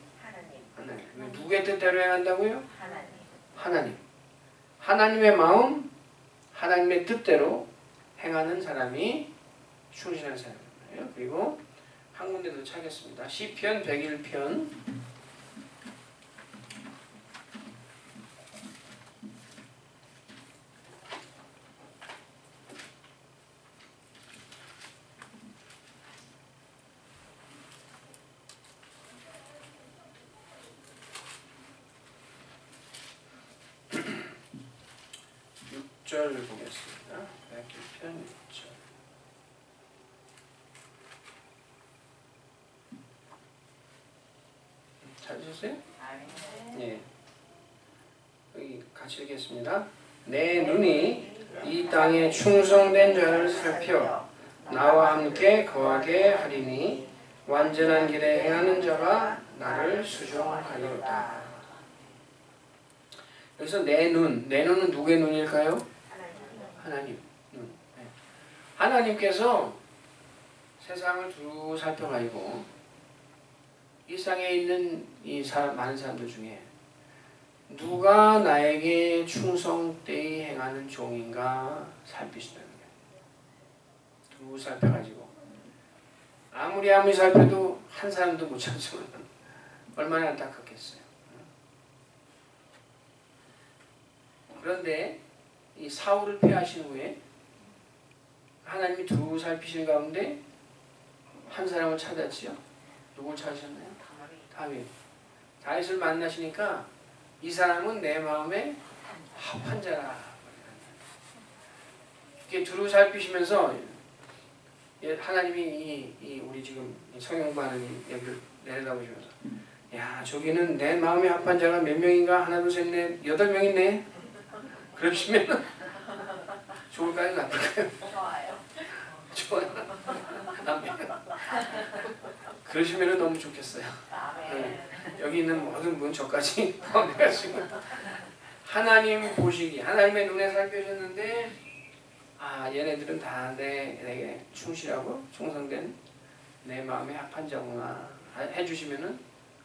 하나님. 누구의 뜻대로 행한다고요? 하나님. 하나님의 마음, 하나님의 뜻대로 행하는 사람이 충실한 사람이에요. 그리고 한 군데 더 찾겠습니다. 시편 101편 6절 보겠습니다. 101편 6절. 찾으셨어요? 예. 여기 같이 읽겠습니다. 내 눈이 이 땅에 충성된 자를 살펴 나와 함께 거하게 하리니 완전한 길에 행하는 자가 나를 수종하리로다. 여기서 내 눈은 누구의 눈일까요? 하나님 눈. 하나님께서 세상을 두루 살펴가지고 이 세상에 있는 이 많은 사람들 중에 누가 나에게 충성되이 행하는 종인가 살피신다는 거예요. 두루 살펴가지고 아무리 살펴도 한 사람도 못 찾으면 얼마나 안타깝겠어요. 그런데 이 사울을 패하신 후에 하나님이 두루 살피신 가운데 한 사람을 찾았지요. 누굴 찾으셨나요? 다윗. 다윗을 만나시니까 이 사람은 내 마음에 합한 자라. 이렇게 두루 살피시면서 하나님이 우리 지금 성형반은 여기를 내려다보시면서, 야 저기는 내 마음에 합한 자가 몇 명인가? 하나 둘 셋 넷 8명 있네. 그러시면 좋을까요? 나쁠까요? 좋아요. 좋아요. 그러시면 너무 좋겠어요. 네. 여기 있는 모든 분 저까지 포함해가지고 하나님 보시기, 하나님의 눈에 살펴주셨는데 얘네들은 다 내게 충실하고 충성된 내 마음에 합한 자구나 해주시면은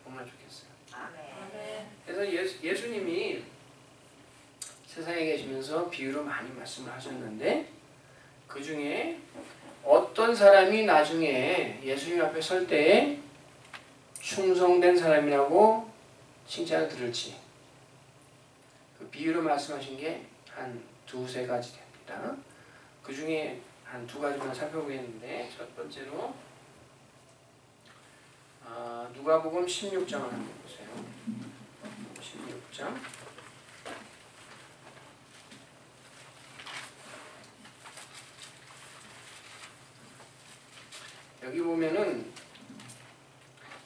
얼마나 좋겠어요. 그래서 예수님이 세상에 계시면서 비유로 많이 말씀을 하셨는데 그 중에 어떤 사람이 나중에 예수님 앞에 설 때에 충성된 사람이라고 칭찬을 들을지 그 비유로 말씀하신 게 한 두세 가지 됩니다. 그 중에 한 두 가지만 살펴보겠는데 첫 번째로 누가복음 16장을 한번 보세요. 16장 여기 보면은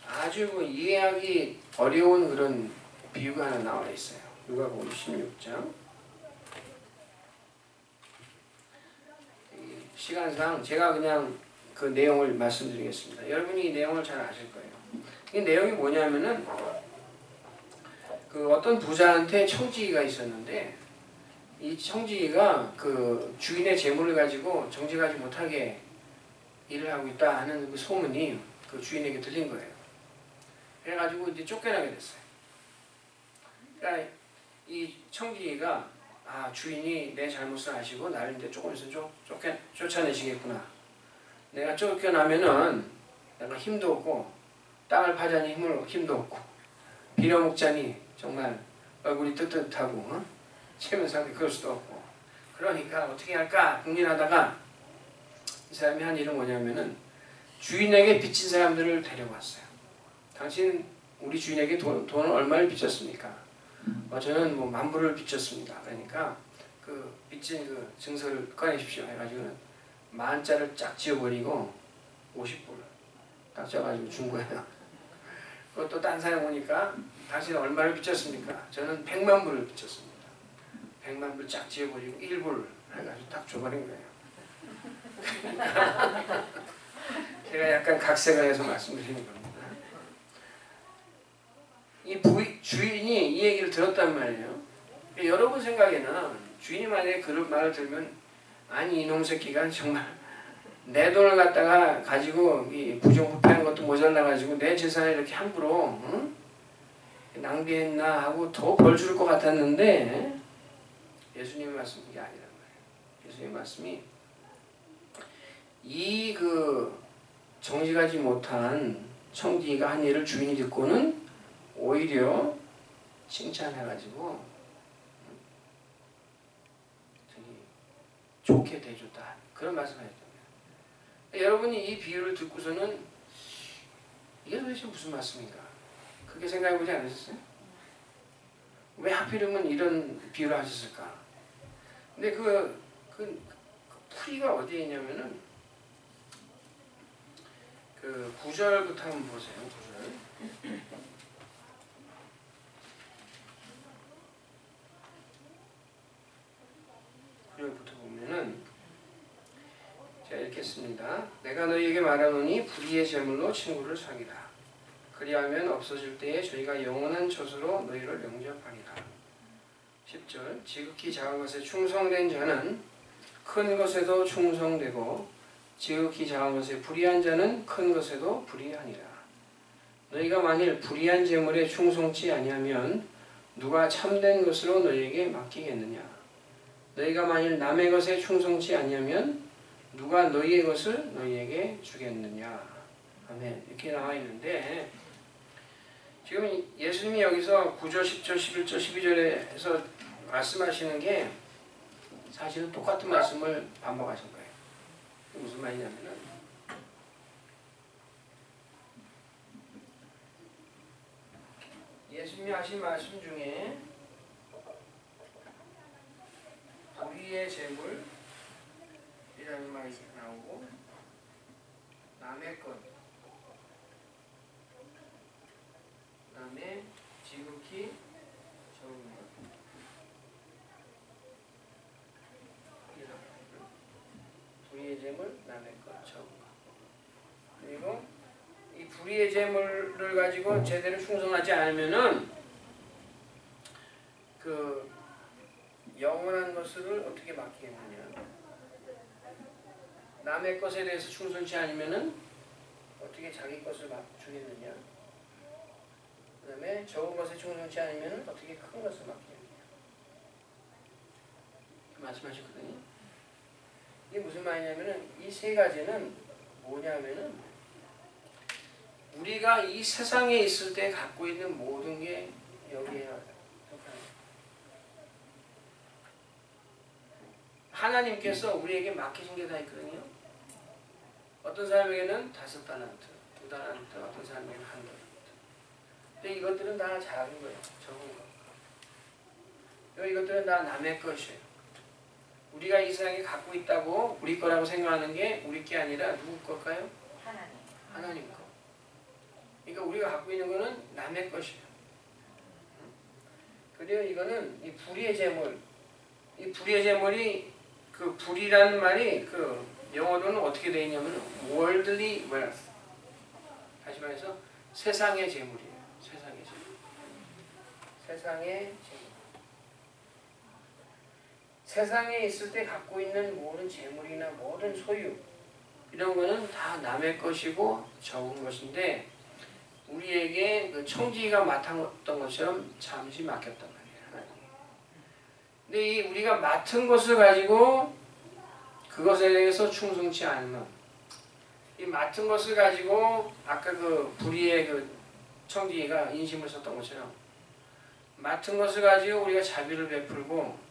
아주 이해하기 어려운 그런 비유가 하나 나와 있어요. 누가복음 16장. 시간상 제가 그냥 그 내용을 말씀드리겠습니다. 여러분이 이 내용을 잘 아실 거예요. 이 내용이 뭐냐면은 그 어떤 부자한테 청지기가 있었는데 이 청지기가 그 주인의 재물을 가지고 정직하지 못하게 일을 하고 있다 하는 그 소문이 그 주인에게 들린 거예요. 그래가지고 이제 쫓겨나게 됐어요. 그러니까 이 청지기가 주인이 내 잘못을 아시고 나를 이제 조금 있으면 쫓아내시겠구나. 내가 쫓겨나면은 내가 힘도 없고 땅을 파자니 힘도 없고 빌어먹자니 정말 얼굴이 뜨뜻하고 체면상에 그럴 수도 없고 그러니까 어떻게 할까 고민하다가 이 사람이 한 일은 뭐냐면은 주인에게 빚진 사람들을 데려왔어요. 당신 우리 주인에게 돈을 얼마를 빚졌습니까? 저는 뭐 10,000불을 빚졌습니다. 그러니까 그 빚진 그 증서를 꺼내십시오 해가지고 10,000자를 쫙 지어버리고 50불 딱 져가지고 준 거예요. 그것도 딴 사람 오니까 당신은 얼마를 빚졌습니까? 저는 1,000,000불을 빚졌습니다. 1,000,000불 쫙 지어버리고 1불 해가지고 딱 줘버린 거예요. 제가 약간 각색을 해서 말씀드리는 겁니다. 이 주인이 이 얘기를 들었단 말이에요. 여러분 생각에는 주인이 만약에 그런 말을 들으면 아니 이놈 새끼가 정말 내 돈을 갖다가 가지고 이 부정부패한 것도 모자라가지고 내 재산을 이렇게 함부로 낭비했나 하고 더 벌 줄 것 같았는데 예수님의 말씀이 그게 아니란 말이에요. 예수님의 말씀이 이 그 정직하지 못한 청지기가 한 일을 주인이 듣고는 오히려 칭찬해가지고 좋게 대줬다. 그런 말씀을 했습니다. 여러분이 이 비유를 듣고서는 이게 도대체 무슨 말씀인가? 그렇게 생각해보지 않으셨어요? 왜 하필이면 이런 비유를 하셨을까? 근데 그 풀이가 어디에 있냐면은 그 9절부터 한번 보세요. 9절. 9절부터 보면은 제가 읽겠습니다. 내가 너희에게 말하노니 불의의 제물로 친구를 사귀라. 그리하면 없어질 때에 저희가 영원한 젖으로 너희를 영접하리라. 10절. 지극히 작은 것에 충성된 자는 큰 것에도 충성되고 지극히 작은 것에 불의한 자는 큰 것에도 불의하니라. 너희가 만일 불의한 제물에 충성치 아니하면 누가 참된 것으로 너희에게 맡기겠느냐. 너희가 만일 남의 것에 충성치 아니하면 누가 너희의 것을 너희에게 주겠느냐. 아멘. 이렇게 나와 있는데 지금 예수님이 여기서 9절, 10절, 11절, 12절에서 말씀하시는 게 사실은 똑같은 말씀을 반복하신 거예요. 무슨 말이냐면은 예수님이 하신 말씀 중에 불의의 제물이라는 말이 나오고 남의 것, 그 다음에 지극히 적은 것, 불의의 제물, 남의 것, 적은 것. 그리고 이 불의의 재물을 가지고 제대로 충성하지 않으면은 그 영원한 것을 어떻게 맡기겠느냐? 남의 것에 대해서 충성치 않으면은 어떻게 자기 것을 주겠느냐? 그 다음에 적은 것에 충성치 않으면은 어떻게 큰 것을 맡기겠느냐? 말씀하셨거든요. 이게 무슨 말이냐면은 이 세 가지는 뭐냐면은 우리가 이 세상에 있을 때 갖고 있는 모든 게 여기에 속하는 하나님께서 우리에게 맡기신 게 다 있거든요. 어떤 사람에게는 5달란트, 2달란트, 어떤 사람에게는 1달란트. 근데 이것들은 다 작은 거예요. 적은 거. 이것들은 다 남의 것이에요. 우리가 이 세상에 갖고 있다고 우리 거라고 생각하는 게 우리 게 아니라 누구 걸까요? 하나님 거. 그러니까 우리가 갖고 있는 거는 남의 것이에요. 그래요. 이거는 이 불의의 재물. 이 불의의 재물이 그 불이라는 말이 그 영어로는 어떻게 되어 있냐면 worldly wealth. 다시 말해서 세상의 재물이에요. 세상의 재물. 세상의 재물. 세상에 있을 때 갖고 있는 모든 재물이나 모든 소유 이런 거는 다 남의 것이고 적은 것인데 우리에게 그 청지기가 맡았던 것처럼 잠시 맡겼단 말이에요. 근데 이 우리가 맡은 것을 가지고 그것에 대해서 충성치 않으면 이 맡은 것을 가지고 아까 그 불의의 그 청지기가 인심을 썼던 것처럼 맡은 것을 가지고 우리가 자비를 베풀고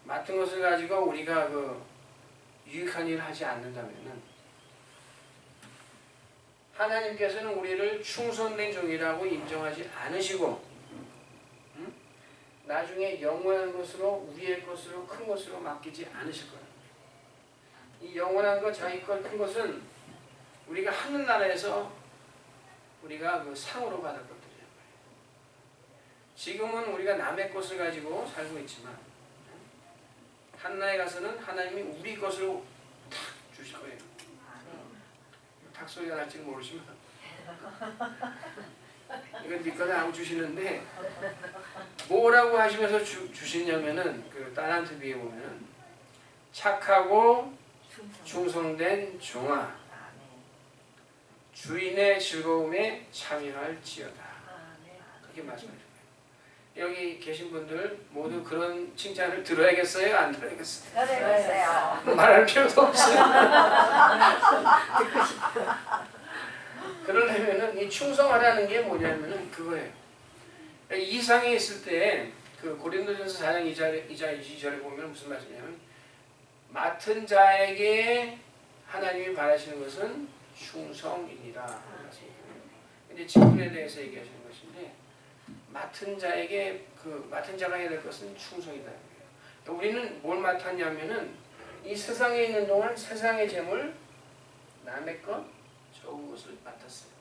맡은 것을 가지고 우리가 그 유익한 일을 하지 않는다면은 하나님께서는 우리를 충성된 종이라고 인정하지 않으시고 나중에 영원한 것으로 우리의 것으로 큰 것으로 맡기지 않으실 거예요. 이 영원한 것 자기 것 큰 것은 우리가 하늘나라에서 우리가 그 상으로 받을 것들이란 말이에요. 지금은 우리가 남의 것을 가지고 살고 있지만 하늘나라에 가서는 하나님이 우리 것으로 탁 주실 거예요. 탁 소리가 날지는 모르지만 이건 네 거다 하고 주시는데 뭐라고 하시면서 주시냐면은 그 달란트 위에 보면은 착하고 충성된 종아 주인의 즐거움에 참여할지어다. 그렇게 말씀하셨어요. 여기 계신 분들 모두 그런 칭찬을 들어야겠어요? 안 들어야겠어요? 들어야겠어요. 말할 필요도 없어요. 그러려면은 이 충성하라는 게 뭐냐면은 그거예요. 이 상에 있을 때 그 고린도전서 4장 2절에 보면 무슨 말씀이냐면 맡은 자에게 하나님이 바라시는 것은 충성이니라. 근데 직분에 대해서 얘기하시는 것인데 맡은 자에게 그 맡은 자가 해야 될 것은 충성이다. 우리는 뭘 맡았냐면은 이 세상에 있는 동안 세상의 재물 남의 것 적은 것을 맡았어요.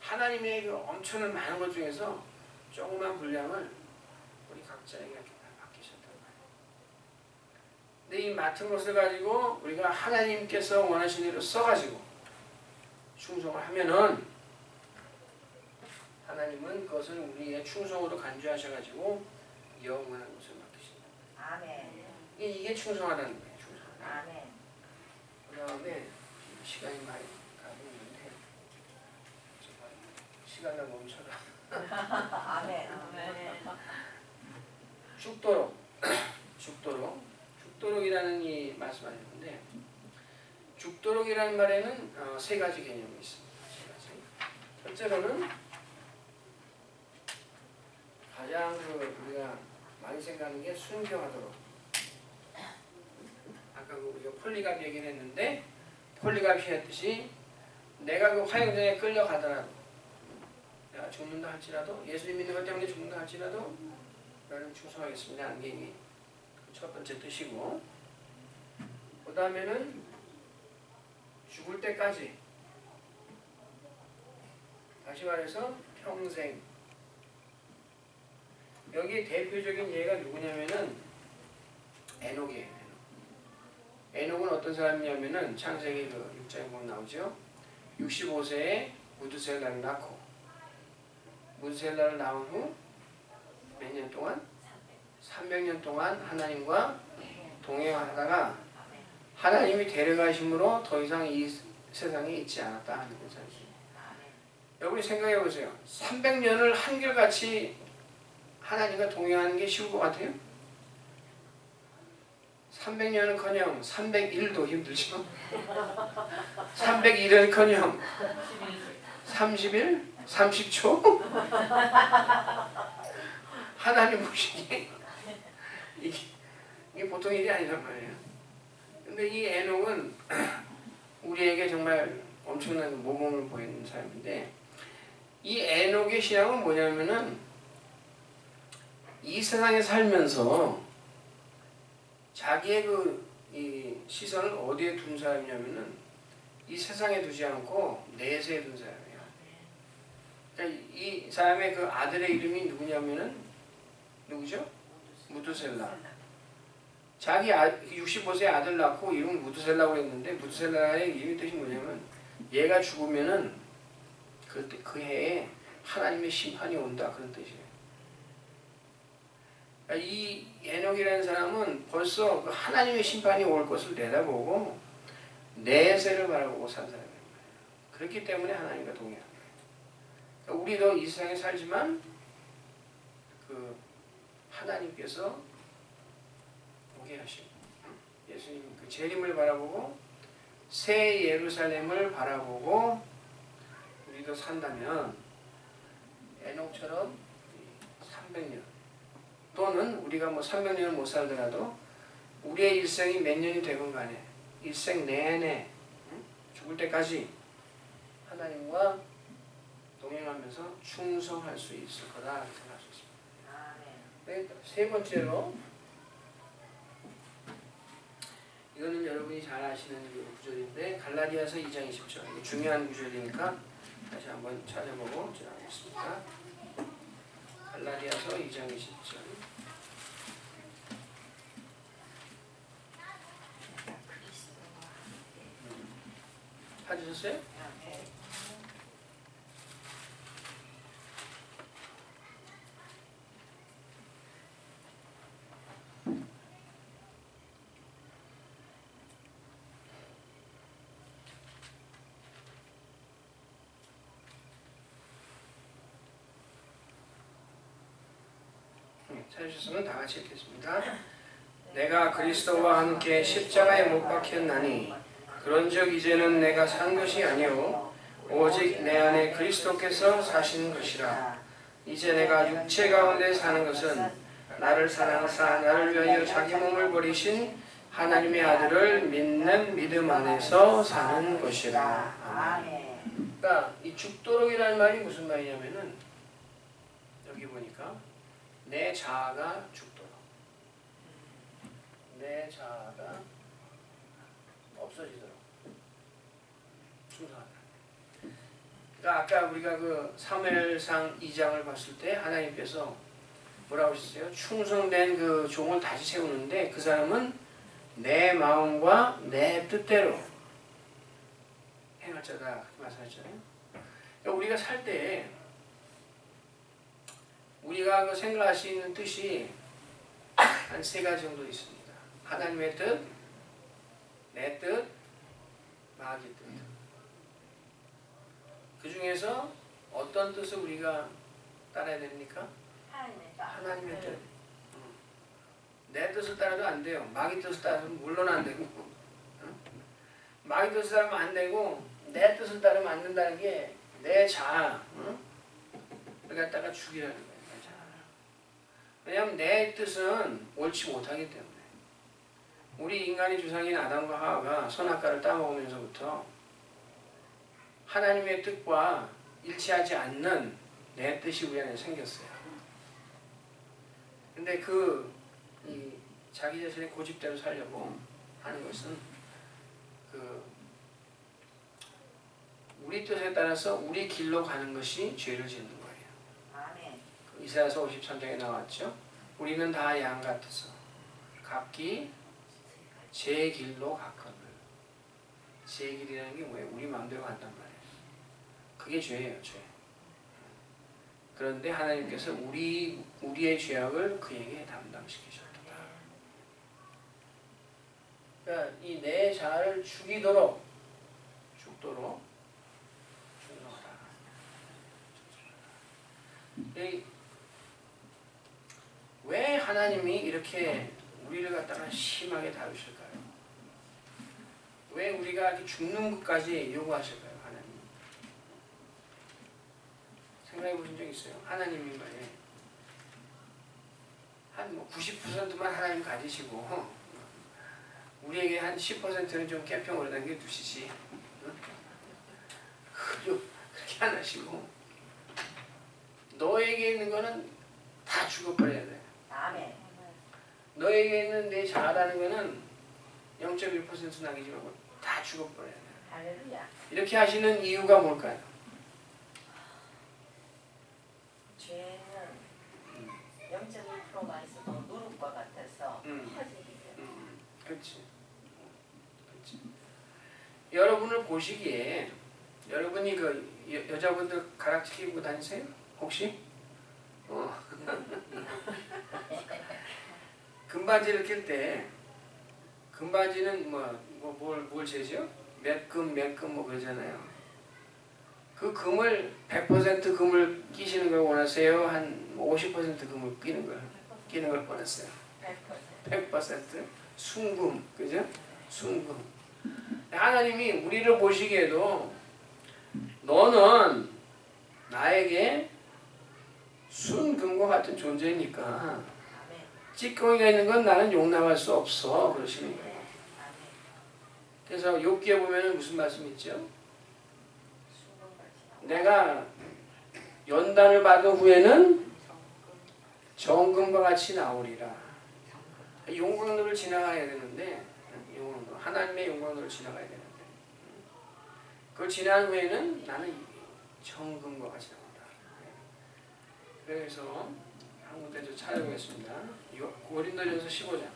하나님의 그 엄청난 많은 것 중에서 조그만 분량을 우리 각자에게 이렇게 다 맡기셨단 말이에요. 근데 이 맡은 것을 가지고 우리가 하나님께서 원하시는 대로 써가지고 충성을 하면은 하나님은 그것을 우리의 충성으로 간주하셔가지고 영원한 것을 맡기신다. 아멘. 이게 충성하다는 거예요. 충성하다. 아멘. 그 다음에 시간이 많이 가고 있는데 시간 다 멈춰라. 아멘. 죽도록 죽도록이라는 이 말씀하셨는데 죽도록이라는 말에는 세 가지 개념이 있습니다. 세 가지. 첫째로는 가장 우리가 많이 생각하는 게 순교하도록. 아까 우리가 폴리갑 얘기를 했는데 폴리갑이 했듯이 내가 그 화형전에 끌려가더라도 내가 죽는다 할지라도 예수님 믿는 것 때문에 죽는다 할지라도 나는 충성하겠습니다 하는 게 첫 번째 뜻이고 그 다음에는 죽을 때까지 다시 말해서 평생 여기 대표적인 예가 누구냐면은 에녹이에요. 에녹은 어떤 사람이냐면은 창세기 그 6장에 보면 나오죠. 65세에 무드셀라를 낳고 무드셀라를 낳은 후 몇 년 동안? 300년 동안 하나님과 동행하다가 하나님이 데려가심으로 더 이상 이 세상에 있지 않았다 하는 거죠. 여러분이 생각해 보세요. 300년을 한결같이 하나님과 동행하는 게 쉬운 것 같아요? 300년은커녕 301도 힘들죠. 301은커녕 30일? 30초? 하나님 보시기에 이게 보통 일이 아니란 말이에요. 근데 이 에녹은 우리에게 정말 엄청난 모범을 보이는 사람인데, 이 에녹의 신앙은 뭐냐면은 이 세상에 살면서 자기의 이 시선을 어디에 둔 사람이냐면은 이 세상에 두지 않고 내세에 둔 사람이에요. 그러니까 이 사람의 그 아들의 이름이 누구냐면은 누구죠? 무드셀라. 자기 65세 아들 낳고 이름 무드셀라고 했는데, 무드셀라의 이름의 뜻이 뭐냐면 얘가 죽으면은 그 해에 하나님의 심판이 온다, 그런 뜻이에요. 그러니까 이 에녹이라는 사람은 벌써 하나님의 심판이 올 것을 내다보고 내세를 바라보고 산 사람이에요. 그렇기 때문에 하나님과 동행합니다. 그러니까 우리도 이 세상에 살지만 그 하나님께서 오게 하신 예수님 그 재림을 바라보고 새 예루살렘을 바라보고 우리도 산다면 에녹처럼 300년 또는 우리가 뭐 300년을 못 살더라도 우리의 일생이 몇 년이 되건 간에 일생 내내 죽을 때까지 하나님과 동행하면서 충성할 수 있을 거다 이렇게 생각할 수 있습니다. 네, 세 번째로, 이거는 여러분이 잘 아시는 그 구절인데 갈라디아서 2장 20절, 이거 중요한 구절이니까 다시 한번 찾아보고 지나가겠습니다. 갈라디아서 2장 20절. 찾으셨어요? 찾으셨으면 다 같이 읽겠습니다. 내가 그리스도와 함께 십자가에 못 박혔나니 그런즉 이제는 내가 산 것이 아니요 오직 내 안에 그리스도께서 사시는 것이라. 이제 내가 육체 가운데 사는 것은 나를 사랑하사 나를 위하여 자기 몸을 버리신 하나님의 아들을 믿는 믿음 안에서 사는 것이라. 아멘. 그러니까 이 죽도록이라는 말이 무슨 말이냐면은 여기 보니까 내 자아가 죽도록, 내 자아가 없어지도록 충성하다. 그러니까 아까 우리가 그 사무엘상 2장을 봤을 때 하나님께서 뭐라고 하셨어요? 충성된 그 종을 다시 세우는데 그 사람은 내 마음과 내 뜻대로 행할 자다 그렇게 말씀하셨잖아요. 그러니까 우리가 살 때 우리가 그 생각할 수 있는 뜻이 한 세 가지 정도 있습니다. 하나님의 뜻, 내 뜻, 마귀 뜻. 그 중에서 어떤 뜻을 우리가 따라야 됩니까? 하나님의 뜻. 내 뜻을 따라도 안 돼요. 마귀 뜻을 따르면 물론 안 되고, 마귀 뜻을 따르면 안 되고, 내 뜻을 따르면 안 된다는 게 내 자아, 를 갖다가 죽이라는 거예요. 왜냐하면 내 뜻은 옳지 못하기 때문에. 우리 인간의 조상인 아담과 하와가 선악과를 따먹으면서부터 하나님의 뜻과 일치하지 않는 내 뜻이 우리 안에 생겼어요. 근데 이 자기 자신의 고집대로 살려고 하는 것은 우리 뜻에 따라서 우리 길로 가는 것이 죄를 짓는 거예요. 아멘. 이사야서 53장에 나왔죠. 우리는 다 양 같아서 각기 제 길로 갔거늘. 제 길이라는 게 뭐예요? 우리 마음대로 간단 말이에요. 그게 죄예요, 죄. 그런데 하나님께서 우리의 죄악을 그에게 담당시키셨다. 그러니까 이 내 자아를 죽도록 죽노라. 왜 하나님이 이렇게 우리를 갖다가 심하게 다루실까요? 왜 우리가 이렇게 죽는 것까지 요구하실까요? 하나님. 생각해 보신 적 있어요? 하나님이 말이에요. 한 90%만 하나님 가지시고 우리에게 한 10%는 좀 깽평으로 당겨 두시지. 그렇게 안 하시고 너에게 있는 거는 다 죽어버려야 돼. 아멘. 너에게 있는 내 자아라는 거는 0.1% 남기지 말고 다 죽어버려야 돼. 할렐루야. 이렇게 하시는 이유가 뭘까요? 죄는 0.1%만 있어도 누룩과 같아서 퍼지기 때문에. 그렇지. 여러분을 보시기에 여러분이 그 여자분들 가락지 끼고 다니세요? 혹시? 금바지를 낄 때 금바지는 뭘 재죠? 몇금 뭐 그러잖아요. 그 금을 100% 금을 끼시는 걸 원하세요? 한 50% 금을 끼는 걸 원하세요? 100% 순금, 그죠? 순금. 하나님이 우리를 보시기에도 너는 나에게 순금과 같은 존재니까 찌꺼기가 있는 건 나는 용납할 수 없어 그러시는 거예요. 그래서 욥기에 보면 무슨 말씀이 있죠? 내가 연단을 받은 후에는 정금과 같이 나오리라. 용광로를 지나가야 되는데 하나님의 용광로를 지나가야 되는데 그걸 지난 후에는 나는 정금과 같이 나온다. 그래서 한 군데 좀 찾아보겠습니다. 고린도전서 15장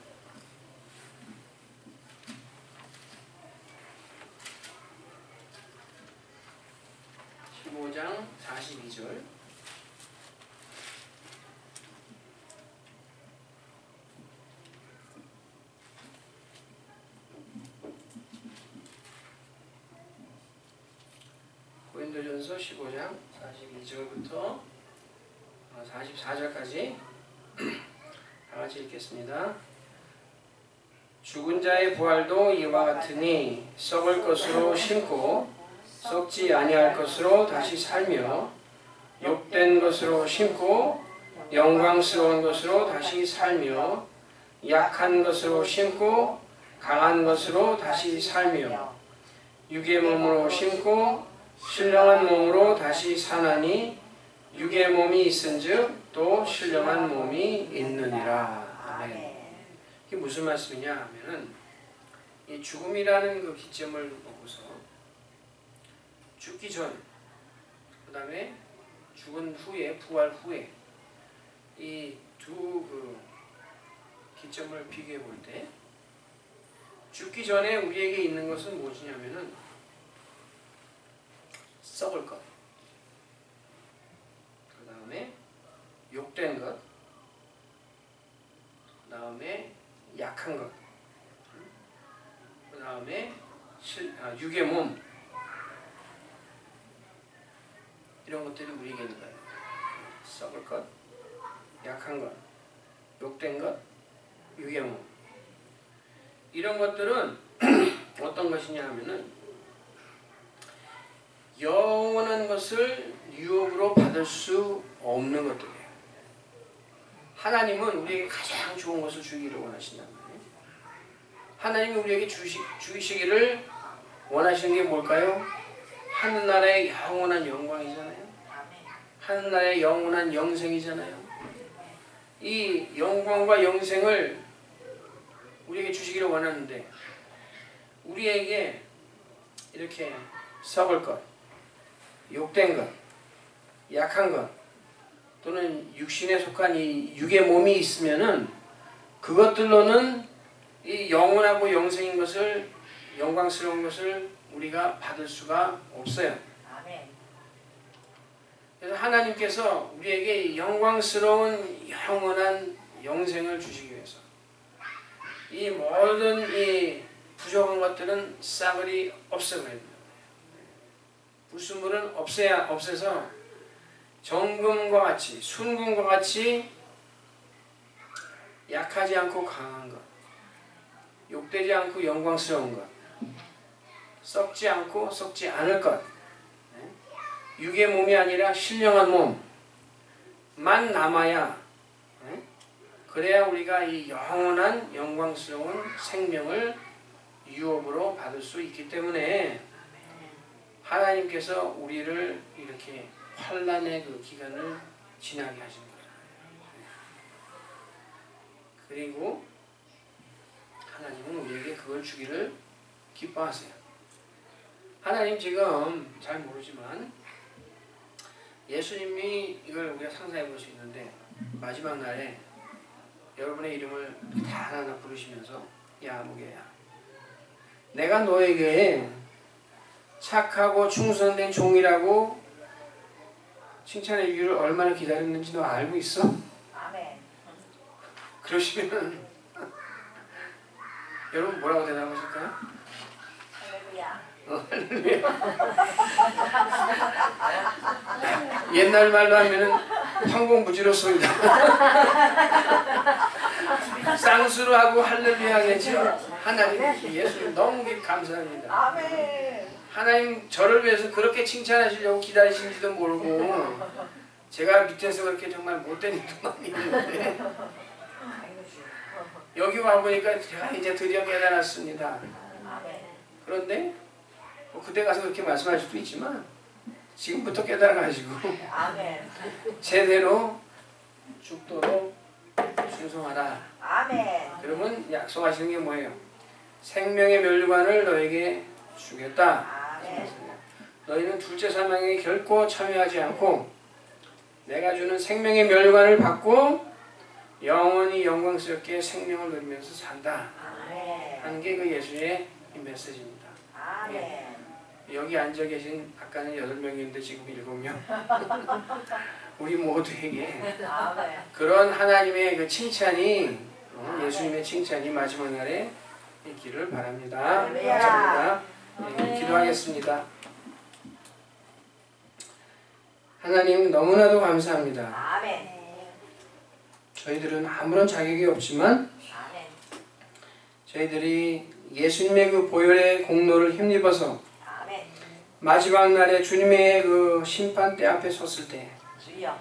15장 42절 고린도전서 15장 42절부터 44절까지 다 같이 읽겠습니다. 죽은 자의 부활도 이와 같으니 썩을 것으로 심고 썩지 아니할 것으로 다시 살며 욕된 것으로 심고 영광스러운 것으로 다시 살며 약한 것으로 심고 강한 것으로 다시 살며 육의 몸으로 심고 신령한 몸으로 다시 사나니 육의 몸이 있은즉 또 신령한 몸이 있느니라. 아멘. 이게 무슨 말씀이냐 하면은 이 죽음이라는 그 기점을 보고서 죽기 전, 그 다음에 죽은 후에, 부활 후에 이 두 그 기점을 비교해 볼 때 죽기 전에 우리에게 있는 것은 무엇이냐면은 썩을 것, 그 다음에 욕된 것, 그 다음에 약한 것, 그 다음에 육의 몸, 이런 것들이 우리에게 있는 거예요. 썩을 것, 약한 것, 욕된 것, 육의 몸. 이런 것들은 어떤 것이냐 하면은 영원한 것을 유업으로 받을 수 없는 것들이에요. 하나님은 우리에게 가장 좋은 것을 주기를 원하신단 말이에요. 하나님이 우리에게 주시기를 원하시는 게 뭘까요? 하늘나라의 영원한 영광이잖아요. 하늘나라의 영원한 영생이잖아요. 이 영광과 영생을 우리에게 주시기를 원하는데 우리에게 이렇게 썩을 것, 욕된 것, 약한 것 또는 육신에 속한 이 육의 몸이 있으면은 그것들로는 이 영원하고 영생인 것을, 영광스러운 것을 우리가 받을 수가 없어요. 아멘. 그래서 하나님께서 우리에게 영광스러운 영원한 영생을 주시기 위해서 이 모든 이 부족한 것들은 싸그리 없애버려야 됩니다. 불순물은 없애서 정금과 같이 순금과 같이 약하지 않고 강한 것, 욕되지 않고 영광스러운 것, 썩지 않고 썩지 않을 것, 육의 몸이 아니라 신령한 몸만 남아야, 그래야 우리가 이 영원한 영광스러운 생명을 유업으로 받을 수 있기 때문에 하나님께서 우리를 이렇게 환난의 그 기간을 지나게 하신 거예요. 그리고 하나님은 우리에게 그걸 주기를 기뻐하세요. 하나님 지금 잘 모르지만 예수님이 이걸 우리가 상상해 볼 수 있는데 마지막 날에 여러분의 이름을 다 하나하나 부르시면서 야 무게야, 내가 너에게 착하고 충성된 종이라고 칭찬의 이유를 얼마나 기다렸는지 너 알고 있어? 아멘. 그러시면 여러분 뭐라고 대답하실까요? 할렐루야. 할렐루야. 옛날 말로 하면은 황공무지로소이다. 쌍수로 하고 할렐루야 하겠죠. 하나님 예수님 너무 감사합니다. 아멘. 하나님 저를 위해서 그렇게 칭찬하시려고 기다리신지도 모르고 제가 밑에서 그렇게 정말 못된 일도 많이 했는데 여기 와보니까 제가 이제 드디어 깨달았습니다. 그런데 뭐 그때 가서 그렇게 말씀할 수도 있지만 지금부터 깨달아가지고 제대로 죽도록 충성하라. 아멘. 그러면 약속하시는 게 뭐예요? 생명의 멸류관을 너에게 주겠다. 아멘. 너희는 둘째 사망에 결코 참여하지 않고 내가 주는 생명의 멸류관을 받고 영원히 영광스럽게 생명을 누리면서 산다. 아멘. 하는 게 그 예수의 이 메시지입니다. 아멘. 여기 앉아 계신 아까는 8명인데 지금 7명. 우리 모두에게 아멘. 그런 하나님의 그 칭찬이 예수님의 칭찬이 마지막 날에 있기를 바랍니다. 감사합니다. 네, 기도하겠습니다. 하나님 너무나도 감사합니다. 아멘. 저희들은 아무런 자격이 없지만 아멘. 저희들이 예수님의 그 보혈의 공로를 힘입어서 아멘. 마지막 날에 주님의 그 심판대 앞에 섰을 때 주여.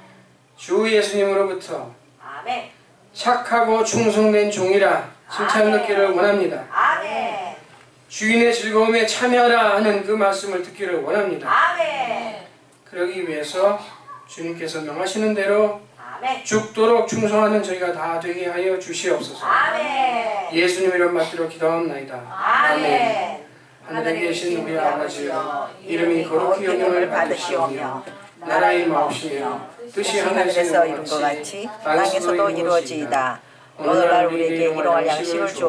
주 예수님으로부터 아멘. 착하고 충성된 종이라 칭찬 듣기를 원합니다. 아멘. 주인의 즐거움에 참여하라 하는 그 말씀을 듣기를 원합니다. 아멘. 그러기 위해서 주님께서 명하시는 대로 아멘. 죽도록 충성하는 저희가 다 되게 하여 주시옵소서. 아멘. 예수님 이름 받들어 기도하옵나이다. 아멘. 하늘에 계신 우리 아버지여, 이름이 거룩히 여김을 받으시오며 나라의 임하옵시며 뜻이 하늘에서 이룬 것 같이 땅에서도 이루어지이다. 오늘날 우리에게 일용할 양식을 주옵소서.